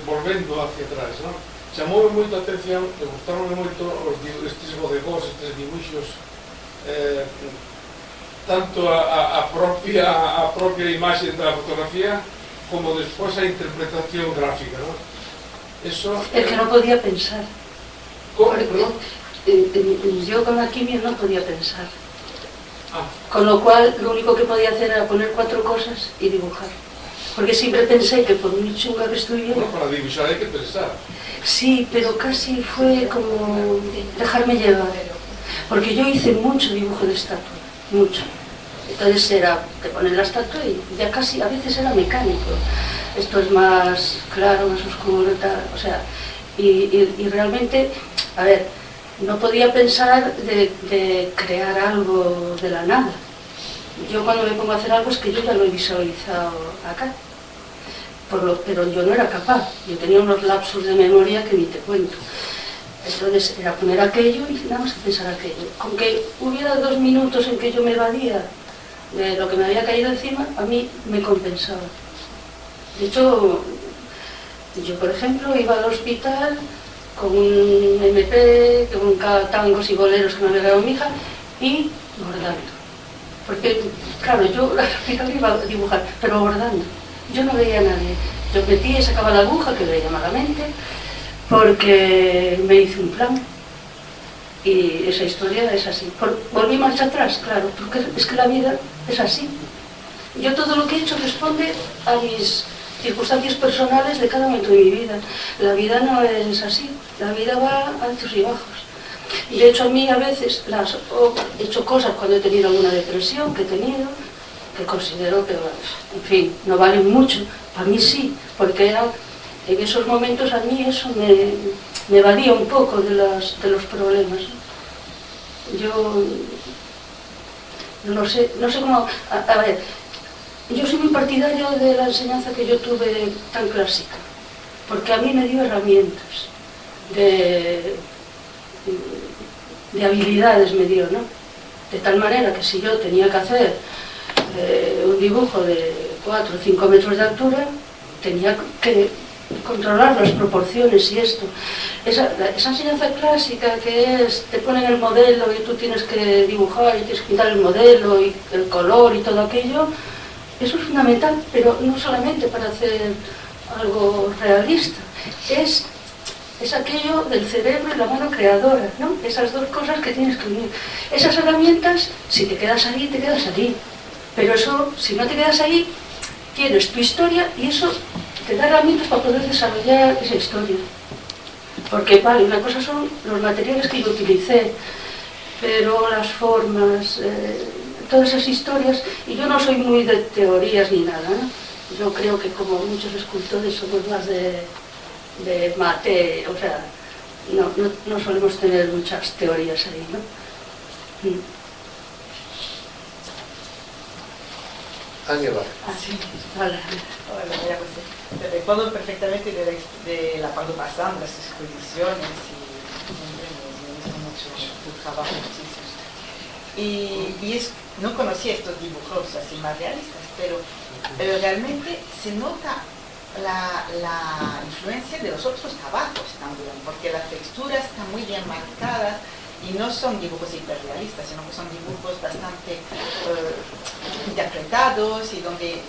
S3: volvendo hacia atrás, non? Chamoume moito a atención, e gustaronme moito estes bodegós, estes dibuixos, tanto a propia imaxe da fotografía como despois a interpretación gráfica, ¿no? Eso...
S2: Es que no podía pensar.
S3: ¿Cómo?
S2: Yo con la quimio no podía pensar. Con lo cual, lo único que podía hacer era poner 4 cosas y dibujar. Porque siempre pensé que por muy chunga que estuviera...
S3: Bueno, para dibujar hay que pensar.
S2: Sí, pero casi fue como dejarme llevar. Porque yo hice mucho dibujo de estatua, mucho. Entonces era, te ponen la estatua y ya casi, a veces era mecánico. Esto es más claro, más oscuro, tal, o sea, y realmente, a ver, no podía pensar de crear algo de la nada. Yo cuando me pongo a hacer algo es que yo ya lo he visualizado acá. Pero yo no era capaz, yo tenía unos lapsos de memoria que ni te cuento. Entonces era poner aquello y nada más que pensar aquello. Con que hubiera 2 minutos en que yo me evadía de lo que me había caído encima, a mí me compensaba. De hecho, yo por ejemplo iba al hospital con un MP, con tangos y boleros que me había dado mi hija y bordando. Porque, claro, yo al hospital iba a dibujar, pero bordando. Yo no veía a nadie. Yo metía y sacaba la aguja, que veía malamente, porque me hice un plan. Y esa historia es así. Volví marcha atrás, claro, porque es que la vida es así. Yo todo lo que he hecho responde a mis circunstancias personales de cada momento de mi vida. La vida no es así, la vida va altos y bajos. Y de hecho a mí a veces he hecho cosas cuando he tenido alguna depresión que he tenido, que considero que, en fin, no valen mucho. Para mí sí, porque en esos momentos a mí eso me evadía un poco de los problemas. Yo no sé cómo... A ver, yo soy muy partidario de la enseñanza que yo tuve tan clásica, porque a mí me dio herramientas de habilidades, me dio, ¿no? De tal manera que si yo tenía que hacer un dibujo de 4 o 5 metros de altura, tenía que controlar las proporciones y esto. Esa enseñanza clásica que es, te ponen el modelo y tú tienes que dibujar y tienes que quitar el modelo y el color y todo aquello, eso es fundamental, pero no solamente para hacer algo realista, es aquello del cerebro y la mano creadora, ¿no? Esas 2 cosas que tienes que unir. Esas herramientas, si te quedas ahí, te quedas ahí. Pero eso, si no te quedas ahí, tienes tu historia y eso te da herramientas para poder desarrollar esa historia. Porque, vale, una cosa son los materiales que yo utilicé, pero las formas, todas esas historias, y yo no soy muy de teorías ni nada, ¿no? Yo creo que como muchos escultores somos más de mate, o sea, no solemos tener muchas teorías ahí, ¿no?
S1: Ángela.
S2: Ah, sí, vale.
S4: Hola, María José. Te recuerdo perfectamente de cuando pasaban las exposiciones y siempre me gusta mucho tu trabajo, muchísimo. Y no conocía estos dibujos así más realistas, pero realmente se nota la influencia de los otros trabajos también, porque la textura está muy bien marcada y no son dibujos hiperrealistas, sino que son dibujos bastante interpretados y donde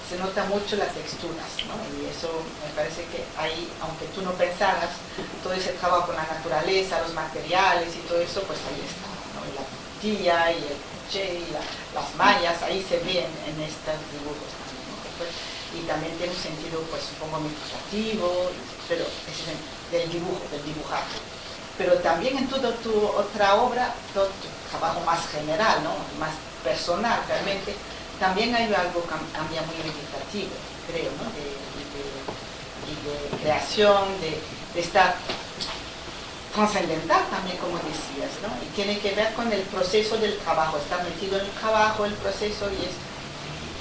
S4: se nota mucho las texturas, ¿no? Y eso me parece que ahí, aunque tú no pensaras, todo ese trabajo con la naturaleza, los materiales y todo eso, pues ahí está, ¿no? Y la puntilla y el cliché y las mallas, ahí se ven en estos dibujos también, ¿no? Pues, y también tiene un sentido, pues supongo, muy ilustrativo, pero ese es del dibujo, del dibujar. Pero también en toda tu otra obra, todo tu trabajo más general, ¿no? Más personal realmente, también hay algo cambia muy vegetativo, creo, ¿no? de creación, de estar trascendental también, como decías, ¿no? Y tiene que ver con el proceso del trabajo, estar metido en el trabajo, el proceso,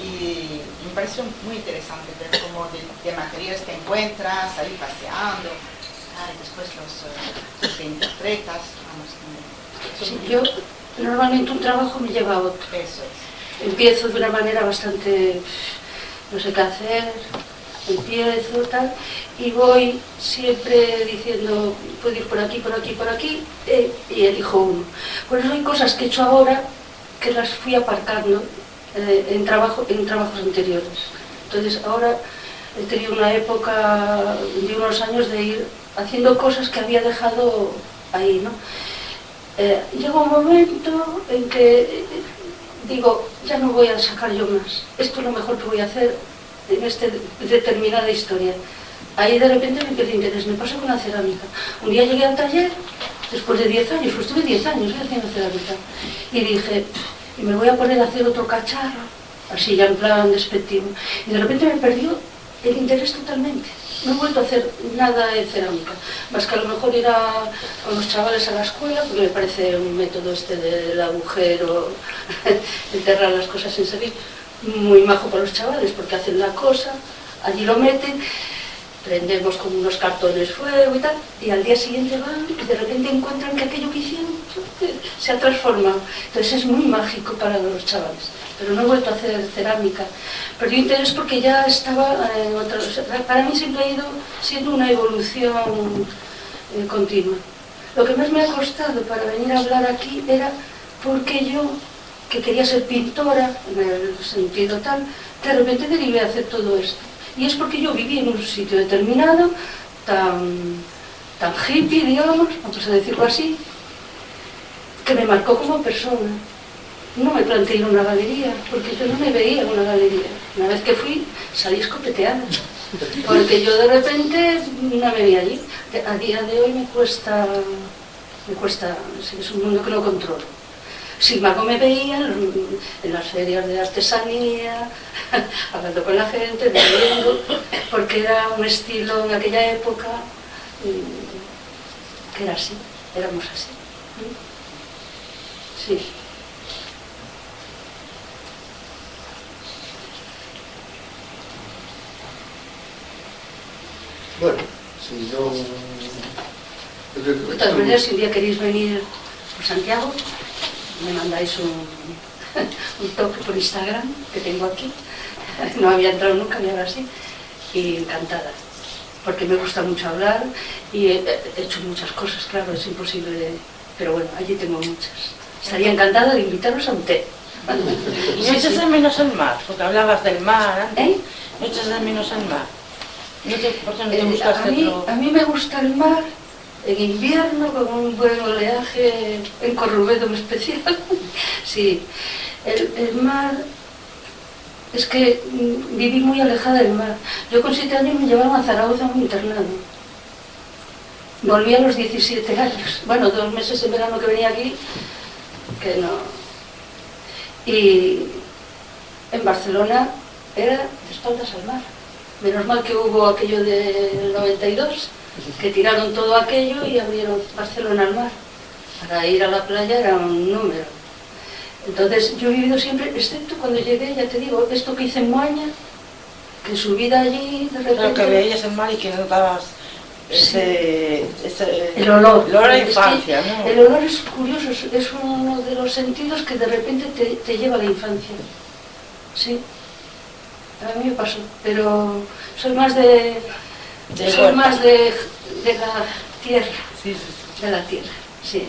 S4: y me pareció muy interesante ver cómo de materiales te encuentras, salir paseando, y después los que interpretas, vamos.
S2: Sí, yo normalmente un trabajo me lleva a otro.
S4: Eso es.
S2: Empiezo de una manera bastante, no sé qué hacer, empiezo tal, y voy siempre diciendo, puedo ir por aquí, por aquí, por aquí, y elijo uno. Por eso hay cosas que he hecho ahora que las fui aparcando en trabajos anteriores. Entonces ahora he tenido una época de unos años de ir haciendo cosas que había dejado ahí, ¿no? Llega un momento en que digo, ya no voy a sacar yo más, esto es lo mejor que voy a hacer en esta determinada historia. Ahí de repente me empieza interés, me pasa con la cerámica. Un día llegué al taller, después de 10 años, pues estuve 10 años haciendo cerámica, y dije, y me voy a poner a hacer otro cacharro, así ya en plan despectivo, y de repente me perdió el interés totalmente. No he vuelto a hacer nada en cerámica, más que a lo mejor ir con los chavales a la escuela, porque me parece un método del agujero, enterrar las cosas sin salir, muy majo para los chavales, porque hacen la cosa, allí lo meten, prendemos con unos cartones fuego y tal, y al día siguiente van y de repente encuentran que aquello que hicieron se ha transformado. Entonces es muy mágico para los chavales. Pero no he vuelto a hacer cerámica. Perdí interés porque ya estaba en otra... Para mí siempre ha ido siendo una evolución continua. Lo que más me ha costado para venir a hablar aquí era porque yo, que quería ser pintora, en el sentido tal, de repente derivé a hacer todo esto. Y es porque yo viví en un sitio determinado, tan hippie, digamos, vamos a decirlo así, que me marcó como persona. No me planteé ir a una galería, porque yo no me veía en una galería. Una vez que fui, salí escopeteada, porque yo de repente no me veía allí. A día de hoy me cuesta, es un mundo que no controlo. Sin embargo, me veía en las ferias de artesanía, hablando con la gente, bebiendo, porque era un estilo en aquella época que era así, éramos así. Sí.
S1: Bueno, si no...
S2: De todas maneras, si un día queréis venir por Santiago, me mandáis un toque por Instagram, que tengo aquí. No había entrado nunca, ni ahora sí. Y encantada, porque me gusta mucho hablar y he hecho muchas cosas, claro, es imposible, pero bueno, allí tengo muchas. Estaría encantada de invitaros a un té.
S5: ¿Y no echas de menos el mar? Porque hablabas del mar antes.
S2: ¿Eh?
S5: ¿No echas de menos el mar? ¿Por qué no te buscaste otro?
S2: A mí me gusta el mar en invierno, con un buen oleaje, en Corrubedo en especial. Sí, el mar... Es que viví muy alejada del mar. Yo con 7 años me llevaron a Zaragoza a un internado. Volví a los 17 años. Bueno, 2 meses en verano que venía aquí, que no... Y en Barcelona era de espaldas al mar. Menos mal que hubo aquello del 92, que tiraron todo aquello y abrieron Barcelona al mar. Para ir a la playa era un número. Entonces yo he vivido siempre, excepto cuando llegué, ya te digo, esto que hice en Moaña, que subida allí de repente...
S5: Claro, que veías el mar y que notabas
S2: el olor.
S5: El olor a infancia, ¿no?
S2: El olor es curioso, es uno de los sentidos que de repente te lleva a la infancia. Sí, a mí me pasó, pero soy más de la tierra,
S5: Sí, sí.
S2: de la tierra, sí.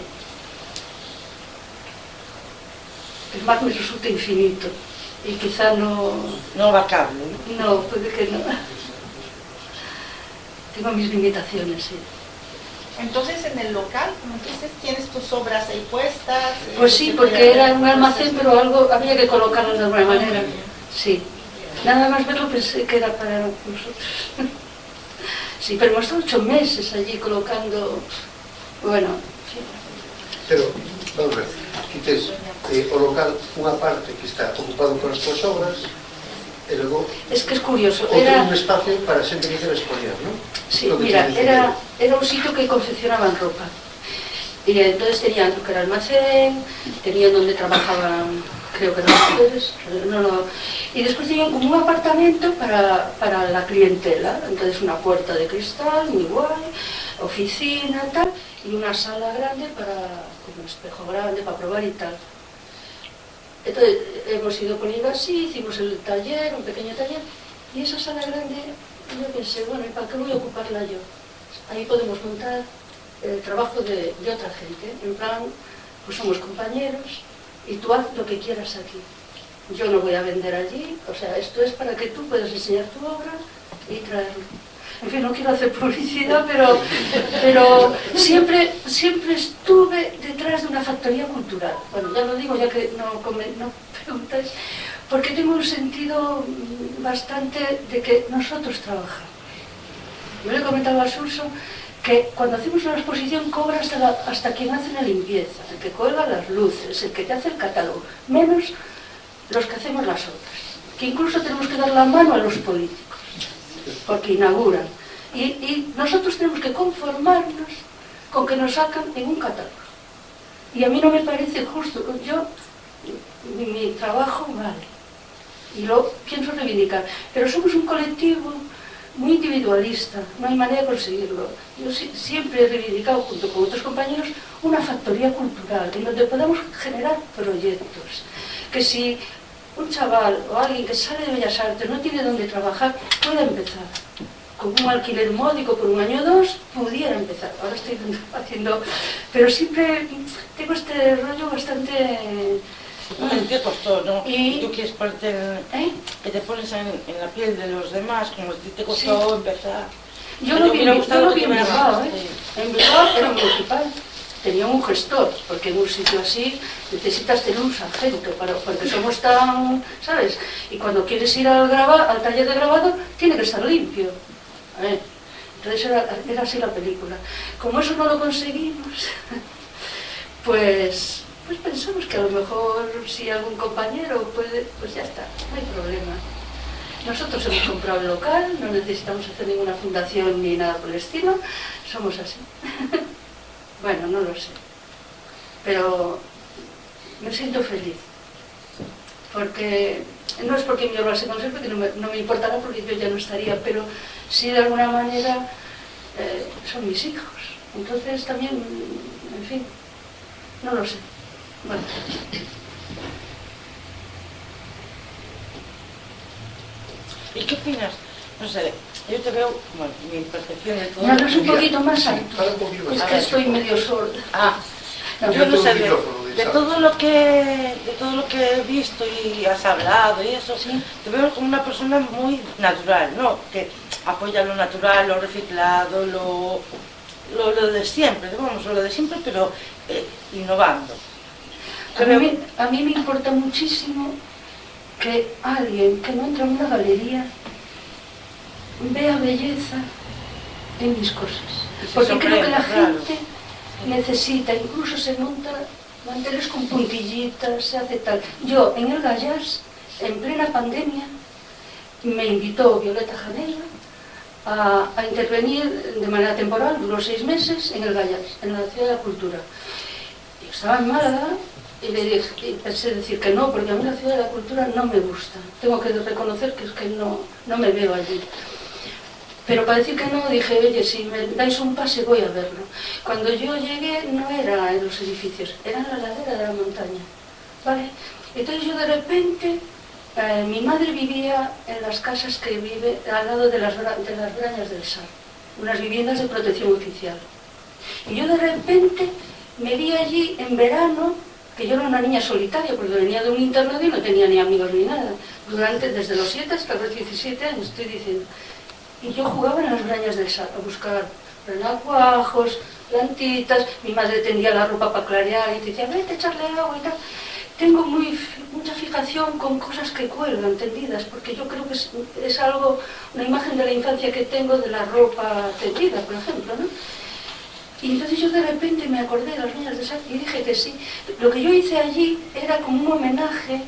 S2: El mar me resulta infinito y quizá no
S5: abarcable, ¿no?
S2: No, puede que no. Tengo mis limitaciones, sí.
S4: Entonces, en el local, como dices, tienes tus obras ahí puestas.
S2: Pues sí, porque era un almacén, pero algo había que colocarlo de alguna manera. Sí. Nada más verlo pensé que era para nosotros. Sí, pero hemos estado 8 meses allí colocando. Bueno, sí.
S1: Pero, vamos a ver. Aquí tes o local, unha parte que está ocupado por as túas obras, e logo
S2: Es que es curioso,
S1: outro
S2: era...
S1: un espacio para xente que quera exponer, non?
S2: Sí, mira, era un sitio que confeccionaban ropa. Y entonces tenían lo que era almacén, tenían donde trabajaban, creo que eran mujeres, y después tenían como un apartamento para la clientela. Entonces una puerta de cristal, muy guay, oficina, tal, y una sala grande con un espejo grande para probar y tal. Entonces hemos ido poniendo así, hicimos el taller, un pequeño taller, y esa sala grande, yo pensé, bueno, ¿y para qué voy a ocuparla yo? Ahí podemos montar el trabajo de otra gente, en plan, pues somos compañeros y tú haz lo que quieras aquí. Yo no voy a vender allí, o sea, esto es para que tú puedas enseñar tu obra y traerlo. En fin, no quiero hacer publicidad, pero siempre estuve detrás de una factoría cultural. Bueno, ya lo digo, ya que no preguntáis, porque tengo un sentido bastante de que nosotros trabajamos. Yo le comentaba a Suso que cuando hacemos una exposición cobra hasta quien hace la limpieza, el que cuelga las luces, el que te hace el catálogo, menos los que hacemos las otras, que incluso tenemos que dar la mano a los políticos, porque inauguran. Y nosotros tenemos que conformarnos con que nos sacan en un catálogo. Y a mí no me parece justo. Mi trabajo vale, y lo pienso reivindicar, pero somos un colectivo muy individualista, no hay manera de conseguirlo. Yo siempre he reivindicado, junto con otros compañeros, una factoría cultural en donde podamos generar proyectos, que si un chaval o alguien que sale de Bellas Artes no tiene dónde trabajar, pueda empezar con un alquiler módico por 1 año o 2, pudiera empezar. Ahora estoy haciendo, pero siempre tengo este rollo bastante...
S5: Te costó, ¿no?
S2: Y
S5: tú quieres ponerte que te pones en la piel de los demás, como si te costó
S2: sí.
S5: Empezar.
S2: Yo lo vi en Bilbao, En Bilbao era municipal, tenía un gestor, porque en un sitio así necesitas tener un sargento, porque somos tan, ¿sabes? Y cuando quieres ir al taller de grabado, tiene que estar limpio. Entonces era así la película. Como eso no lo conseguimos, pues pensamos que a lo mejor si algún compañero puede, pues ya está, no hay problema. Nosotros hemos comprado el local, no necesitamos hacer ninguna fundación ni nada por el estilo, somos así. Bueno, no lo sé, pero me siento feliz, porque no es porque mi obra se conserve, que no me importará porque yo ya no estaría, pero sí de alguna manera son mis hijos, entonces también, en fin, no lo sé. Bueno.
S5: ¿Y qué opinas? No sé, yo te veo, bueno, mi percepción de todo...
S2: ¿Me hablas un poquito más alto?
S1: Fala un poquito más
S2: Es
S1: alto.
S2: que estoy medio sorda.
S5: Yo no sé, de todo lo que he visto y has hablado y eso,
S2: Sí.
S5: te veo como una persona muy natural, ¿no? Que apoya lo natural, lo reciclado, lo de siempre, vamos, lo de siempre, pero innovando.
S2: A mí me importa muchísimo que alguien que no entra en una galería vea belleza en mis cosas. Porque creo que la gente necesita, incluso se monta manteles con puntillitas, se hace tal. Yo en el Gallas, en plena pandemia, me invitó Violeta Janela a intervenir de manera temporal, duró 6 meses en el Gallas, en la Ciudad de la Cultura. Yo estaba en Málaga y le dije, y pensé decir que no, porque a mí la Ciudad de la Cultura no me gusta. Tengo que reconocer que es que no me veo allí. Pero para decir que no, dije, oye, si me dais un pase voy a verlo. Cuando yo llegué no era en los edificios, era en la ladera de la montaña, ¿vale? Entonces yo de repente, mi madre vivía en las casas que vive al lado de las Brañas del Sar, unas viviendas de protección oficial. Y yo de repente me vi allí en verano, que yo era una niña solitaria, porque venía de un internado y no tenía ni amigos ni nada. Desde los 7 hasta los 17 años, estoy diciendo. Y yo jugaba en las Brañas del Sar a buscar renacuajos, plantitas, mi madre tendía la ropa para clarear y decía, vete a echarle agua y tal. Tengo mucha fijación con cosas que cuelgan, tendidas, porque yo creo que es algo, una imagen de la infancia que tengo de la ropa tendida, por ejemplo, ¿no? Y entonces yo de repente me acordé de las Brañas interesar? Y dije que sí. Lo que yo hice allí era como un homenaje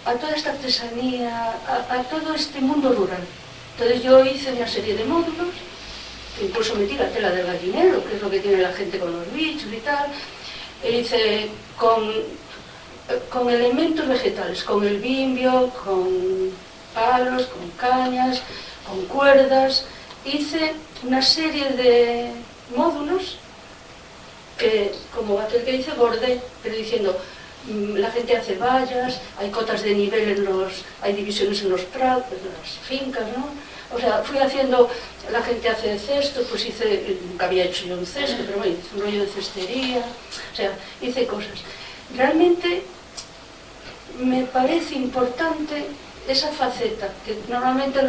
S2: a toda esta artesanía, a todo este mundo rural. Entonces yo hice una serie de módulos, incluso metí la tela del gallinero, que es lo que tiene la gente con los bichos y tal. E hice con elementos vegetales, con el bimbio, con palos, con cañas, con cuerdas. Hice una serie de módulos que, como aquel que dice, bordé, pero diciendo, la gente hace vallas, hay cotas de nivel hay divisiones en los prados, en las fincas, ¿no? O sea, fui haciendo, la gente hace cestos, pues hice, nunca había hecho yo un cesto, pero bueno, hice un rollo de cestería, o sea, hice cosas. Realmente me parece importante esa faceta, que normalmente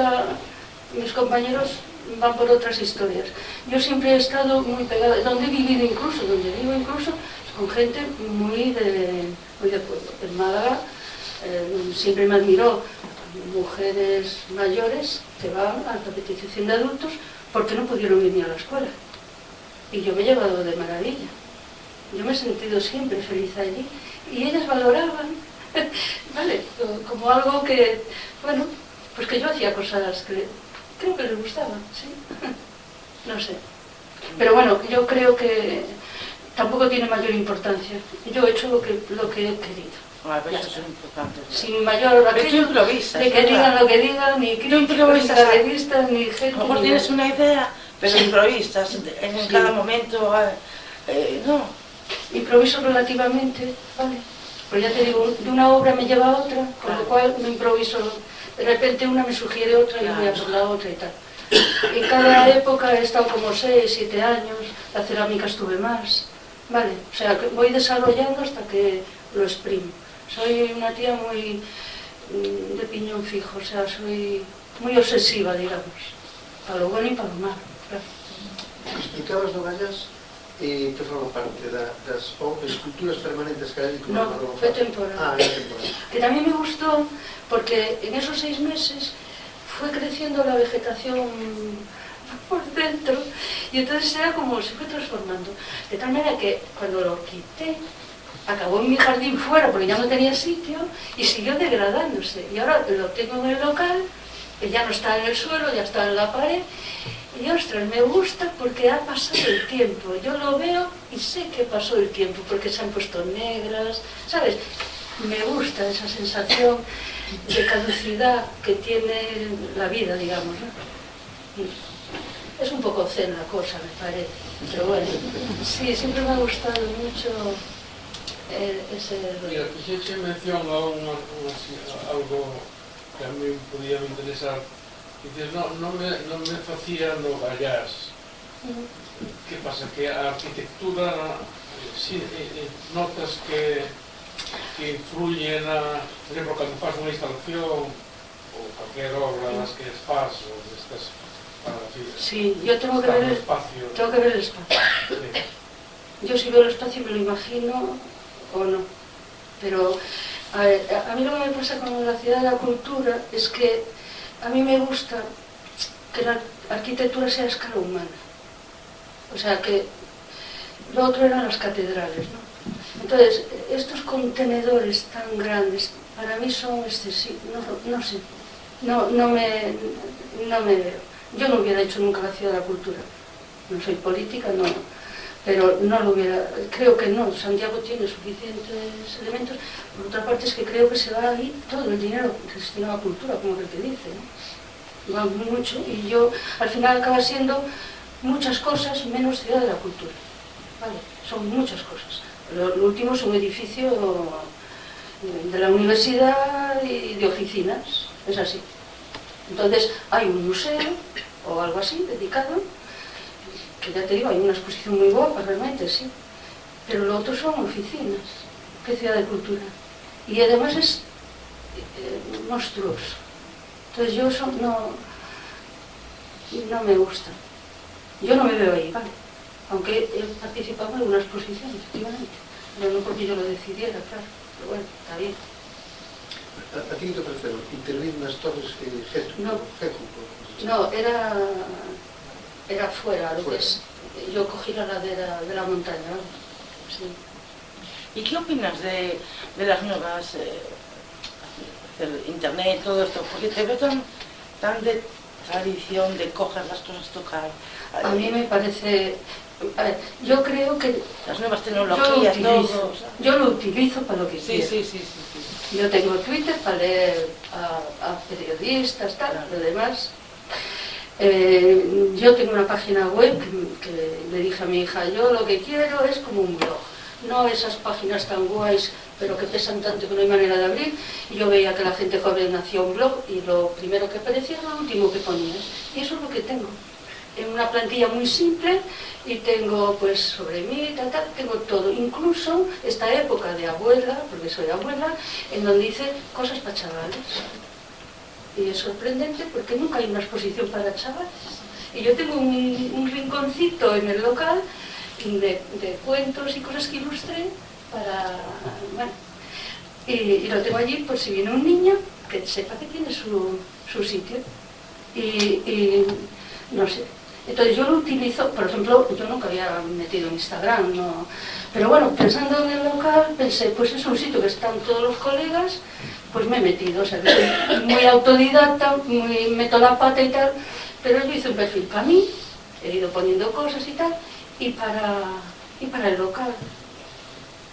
S2: mis compañeros van por otras historias. Yo siempre he estado muy pegada, donde he vivido incluso, donde vivo incluso, con gente muy de pueblo. En Málaga siempre me admiró mujeres mayores que van a la capacitación de adultos porque no pudieron venir a la escuela. Y yo me he llevado de maravilla. Yo me he sentido siempre feliz allí. Y ellas valoraban, ¿vale? Como algo que, bueno, pues que yo hacía cosas que creo que les gustaban, ¿sí? No sé. Pero bueno, yo creo que tampoco tiene mayor importancia. Yo he hecho lo que he querido.
S5: Pero eso es importante.
S2: Sin mayor aquello de que digan lo que digan, ni críticos, ni revistas, ni gente.
S5: A lo mejor tienes una idea, pero improvisas en cada momento. No.
S2: Improviso relativamente, ¿vale? Pero ya te digo, de una obra me lleva a otra, con lo cual no improviso. De repente una me sugiere otra y voy a por la otra y tal. En cada época he estado como 6, 7 años, la cerámica estuve más, ¿vale? O sea, que voy desarrollando hasta que lo exprimo. Soy una tía muy de piñón fijo, o sea, soy muy obsesiva, digamos, para lo bueno y para lo malo, claro.
S1: Explicabas no Gallas que forma parte das esculturas permanentes que hai.
S2: No, fue temporada.
S1: Era temporada.
S2: Que también me gustó porque en esos 6 meses fue creciendo la vegetación por dentro y entonces era como se fue transformando. De tal manera que cuando lo quité, acabó en mi jardín fuera porque ya no tenía sitio y siguió degradándose. Y ahora lo tengo en el local, que ya no está en el suelo, ya está en la pared. Y ostras, me gusta porque ha pasado el tiempo. Yo lo veo y sé que pasó el tiempo porque se han puesto negras, ¿sabes? Me gusta esa sensación de caducidad que tiene la vida, digamos, ¿no? Es un poco zen la cosa, me parece. Pero bueno, sí, siempre me ha gustado mucho ese rollo.
S3: Mira, fixeche mención a algo que a mí podía me interesar. Dices, non me facía no Gallás. Que pasa? Que a arquitectura notas que influye na... Por exemplo, cando faz unha instalación ou cualquier obra das que faz ou destas para
S2: sí, yo tengo que ver el espacio. Sí. Yo si veo el espacio me lo imagino o no, pero a mí lo que me pasa con la ciudad de la cultura es que a mí me gusta que la arquitectura sea a escala humana, o sea que lo otro eran las catedrales, ¿no? Entonces estos contenedores tan grandes para mí son excesivos, no sé, no me veo. Yo no hubiera hecho nunca la ciudad de la cultura, no soy política, no, pero no lo hubiera, creo que no, Santiago tiene suficientes elementos. Por otra parte es que creo que se va ahí todo el dinero destinado a cultura, como el que dice, ¿no? Va mucho y yo al final acaba siendo muchas cosas menos ciudad de la cultura, ¿vale? Son muchas cosas. Lo último es un edificio de la universidad y de oficinas, es así. Entonces hay un museo o algo así dedicado, que ya te digo, hay una exposición muy guapa realmente, sí, pero lo otro son oficinas. ¿Qué ciudad de cultura? Y además es monstruoso. Entonces yo eso no me gusta. Yo no me veo ahí, ¿vale? Aunque he participado en alguna exposición, efectivamente, pero no porque yo lo decidiera, claro, pero bueno, está bien.
S1: A ti te pareceu intervir nas torres Gétuco?
S2: No, era fuera, lo que es, yo cogí la ladera de la montaña, ¿no? Sí.
S5: ¿Y qué opinas de las nuevas, internet, todo esto? Porque te veo tan de tradición, de coger las cosas, tocar.
S2: A mí me parece... A ver, yo creo que...
S5: Las nuevas tecnologías,
S2: yo lo utilizo para lo que quiero.
S5: Sí.
S2: Yo tengo Twitter para leer a periodistas, tal, lo demás. Yo tengo una página web que le dije a mi hija, yo lo que quiero es como un blog. No esas páginas tan guays, pero que pesan tanto que no hay manera de abrir. Y yo veía que la gente joven hacía un blog y lo primero que aparecía era lo último que ponías. Y eso es lo que tengo. En una plantilla muy simple y tengo pues sobre mí, tengo todo. Incluso esta época de abuela, porque soy abuela, en donde hice cosas para chavales. Y es sorprendente porque nunca hay una exposición para chavales. Y yo tengo un rinconcito en el local de cuentos y cosas que ilustré para... Bueno, y lo tengo allí por si viene un niño que sepa que tiene su sitio. Y no sé. Entonces yo lo utilizo, por ejemplo, yo nunca había metido en Instagram, no. Pero bueno, pensando en el local, pensé, pues es un sitio que están todos los colegas, pues me he metido, o sea, que soy muy autodidacta, meto la pata y tal, pero yo hice un perfil para mí, he ido poniendo cosas y tal, y para el local.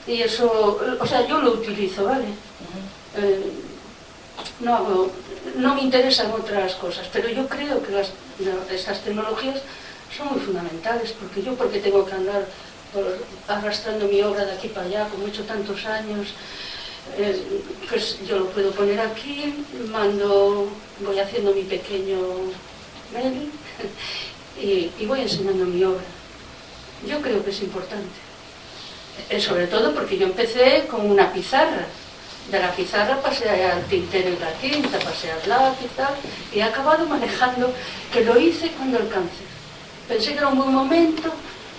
S2: Y eso, o sea, yo lo utilizo, ¿vale? No me interesan otras cosas, pero yo creo que estas tecnologías son muy fundamentales, porque tengo que andar arrastrando mi obra de aquí para allá, como he hecho tantos años, pues yo lo puedo poner aquí, voy haciendo mi pequeño mail y voy enseñando mi obra. Yo creo que es importante, sobre todo porque yo empecé con una pizarra. De la pizarra pasé al tintero y la tinta, pasé al lápiz y tal, y he acabado manejando, que lo hice cuando el cáncer. Pensé que era un buen momento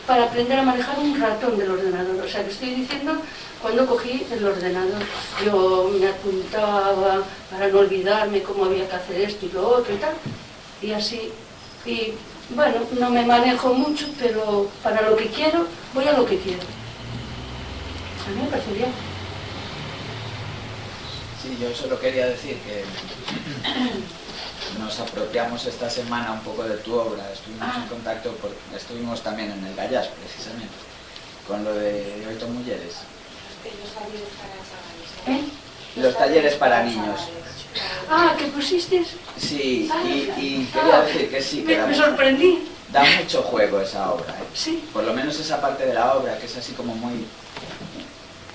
S2: para aprender a manejar un ratón del ordenador. O sea, que estoy diciendo cuando cogí el ordenador. Yo me apuntaba para no olvidarme cómo había que hacer esto y lo otro y tal, y así. Y bueno, no me manejo mucho, pero para lo que quiero, voy a lo que quiero. A mí me parece bien.
S6: Sí, yo solo quería decir que nos apropiamos esta semana un poco de tu obra, estuvimos en contacto, estuvimos también en el Gallás precisamente, con lo de Oito Mujeres. Los talleres para niños.
S2: ¿Que pusisteis?
S6: Sí, y quería decir que sí, que
S2: me sorprendí.
S6: Da mucho juego esa obra, ¿eh?
S2: Sí.
S6: Por lo menos esa parte de la obra, que es así como muy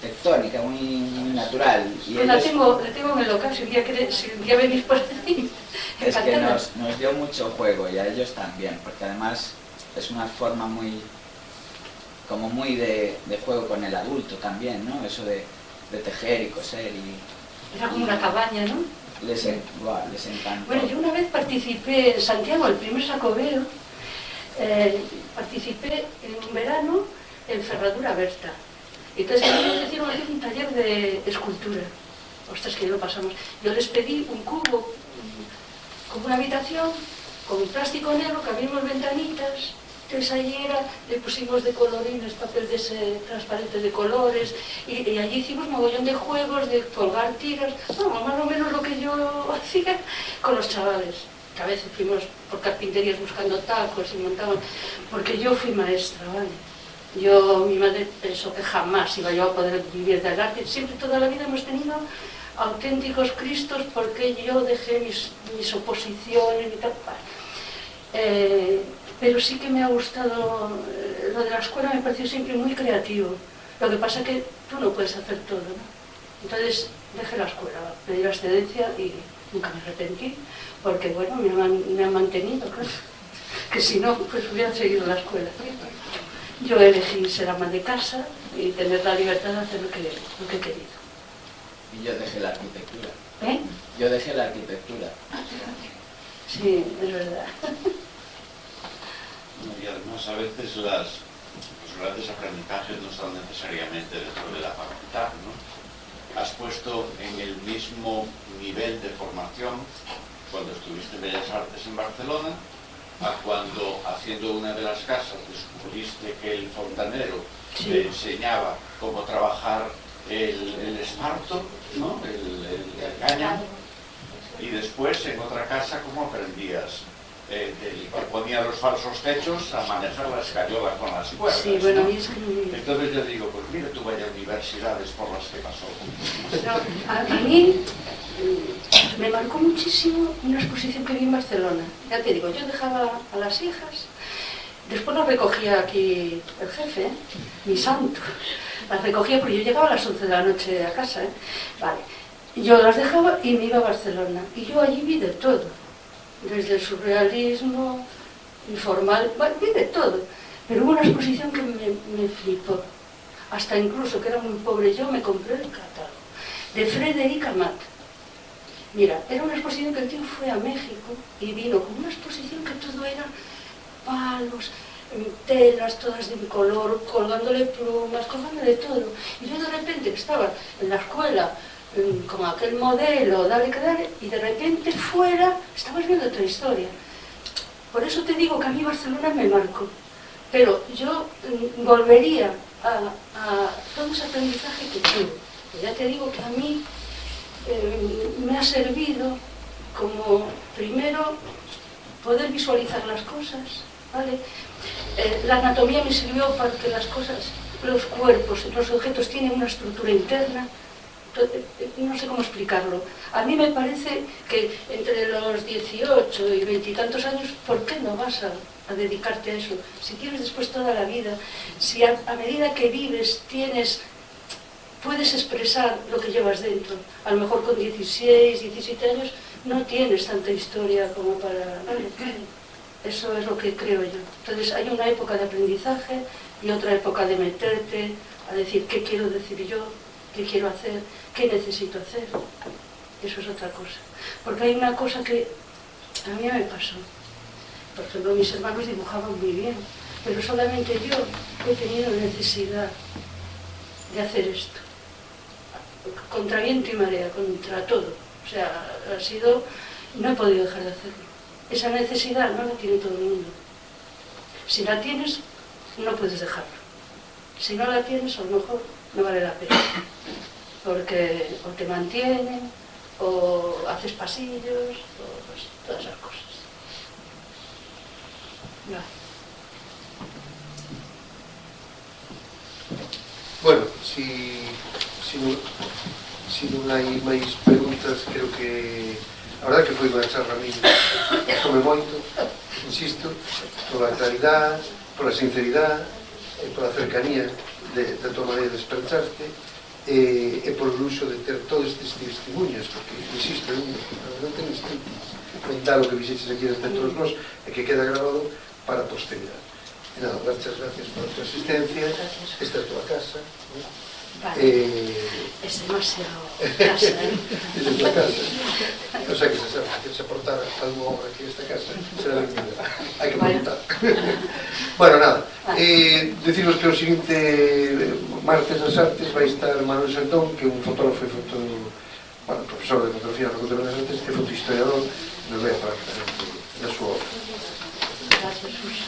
S6: tectónica, muy natural. Y
S2: pues la tengo en el local, si un día venís por ahí.
S6: Es que nos dio mucho juego y a ellos también, porque además es una forma muy de juego con el adulto también, ¿no? Eso de tejer y coser y...
S2: Era como una cabaña, ¿no?
S6: Les encantó.
S2: Bueno, yo una vez participé en Santiago, el primer Sacobeo, participé en un verano en Ferradura Berta. Entonces ellos hicieron un taller de escultura. Ostras, que lo pasamos. Yo les pedí un cubo, como una habitación, con plástico negro, que abrimos ventanitas. Entonces allí le pusimos de colorines, papel de ese transparente de colores, y allí hicimos mogollón de juegos, de colgar tiras, bueno, más o menos lo que yo hacía con los chavales. Que a veces fuimos por carpinterías buscando tacos y montaban, porque yo fui maestra, ¿vale? Mi madre pensó que jamás iba yo a poder vivir del arte. Siempre, toda la vida hemos tenido auténticos cristos porque yo dejé mis oposiciones y tal. Pero sí que me ha gustado, lo de la escuela me pareció siempre muy creativo. Lo que pasa es que tú no puedes hacer todo, ¿no? Entonces dejé la escuela, pedí la excedencia y nunca me arrepentí, porque bueno, me han mantenido, claro. Que si no, pues hubiera seguido la escuela. Yo elegí ser ama de casa y tener la libertad de hacer lo que he querido.
S6: Y yo dejé la arquitectura.
S2: ¿Eh?
S6: Yo dejé la arquitectura.
S2: Sí, es verdad.
S7: Y además a veces los grandes aprendizajes no están necesariamente dentro de la facultad, ¿no? Has puesto en el mismo nivel de formación cuando estuviste en Bellas Artes en Barcelona a cuando, haciendo una de las casas, descubriste que el fontanero
S2: Sí.
S7: te enseñaba cómo trabajar el esparto, ¿no? el cáñamo, y después en otra casa cómo aprendías que ponía los falsos techos a manejar la escayola con las cuerdas.
S2: Sí, bueno,
S7: ¿no?
S2: a mí es que...
S7: Entonces yo digo, pues mira tú vaya universidades por las que pasó.
S2: No, a mí me marcó muchísimo una exposición que vi en Barcelona. Ya te digo, yo dejaba a las hijas, después las recogía aquí el jefe, mi santo. Las recogía porque yo llegaba a las 11 de la noche a casa, Vale. Yo las dejaba y me iba a Barcelona. Y yo allí vi de todo. Desde el surrealismo, informal, bueno, vi de todo. Pero hubo una exposición que me flipó. Hasta incluso, que era muy pobre yo, me compré el catálogo. De Frédéric Amat. Mira, era una exposición que el tío fue a México y vino con una exposición que todo era palos, telas todas de un color, colgándole plumas, colgándole todo. Y yo de repente estaba en la escuela con aquel modelo, dale que dale, y de repente fuera estabas viendo otra historia. Por eso te digo que a mí Barcelona me marcó. Pero yo volvería a todo ese aprendizaje que tuve. Ya te digo que a mí me ha servido como, primero, poder visualizar las cosas, ¿vale? La anatomía me sirvió para que las cosas, los cuerpos, los objetos tienen una estructura interna. No sé cómo explicarlo. A mí me parece que entre los 18 y 20 y tantos años, ¿por qué no vas a dedicarte a eso? Si quieres después toda la vida, si a medida que vives puedes expresar lo que llevas dentro. A lo mejor con 16, 17 años no tienes tanta historia como para... Eso es lo que creo yo. Entonces hay una época de aprendizaje y otra época de meterte a decir qué quiero decir yo, qué quiero hacer, qué necesito hacer. Eso es otra cosa. Porque hay una cosa que a mí me pasó. Por ejemplo, mis hermanos dibujaban muy bien, pero solamente yo he tenido necesidad de hacer esto. Contra viento y marea, contra todo. O sea, no he podido dejar de hacerlo. Esa necesidad no la tiene todo el mundo. Si la tienes, no puedes dejarlo. Si no la tienes, a lo mejor no vale la pena. Porque o te mantienen, o haces pasillos, o pues, todas esas cosas. Ya.
S1: Bueno, si non hai máis preguntas, creo que a verdade que foi unha charla a mí gustoume moito, insisto, pola claridade, pola sinceridade, pola cercanía da tua maneira de expresarte, e por luxo de ter todos estes testemunhos, porque, insisto, non ten escritos contar o que vixeches aquí entre todos nós, e que queda grabado para a posteridade. E nada, muchas gracias por a tua asistencia, esta é a tua casa,
S2: Vale. Es demasiado casa,
S1: Es a tua casa. O sea que se sabe, que se aportar alguna obra aquí a esta casa, será benvida. Hai que preguntar. Bueno, nada. Deciros que o seguinte martes das artes vai estar Manuel Santón, que é un fotógrafo e profesor de fotografía na Facultade das Artes, e fotohistoriador, nos vai a falar da súa obra.
S2: Gracias, Susi.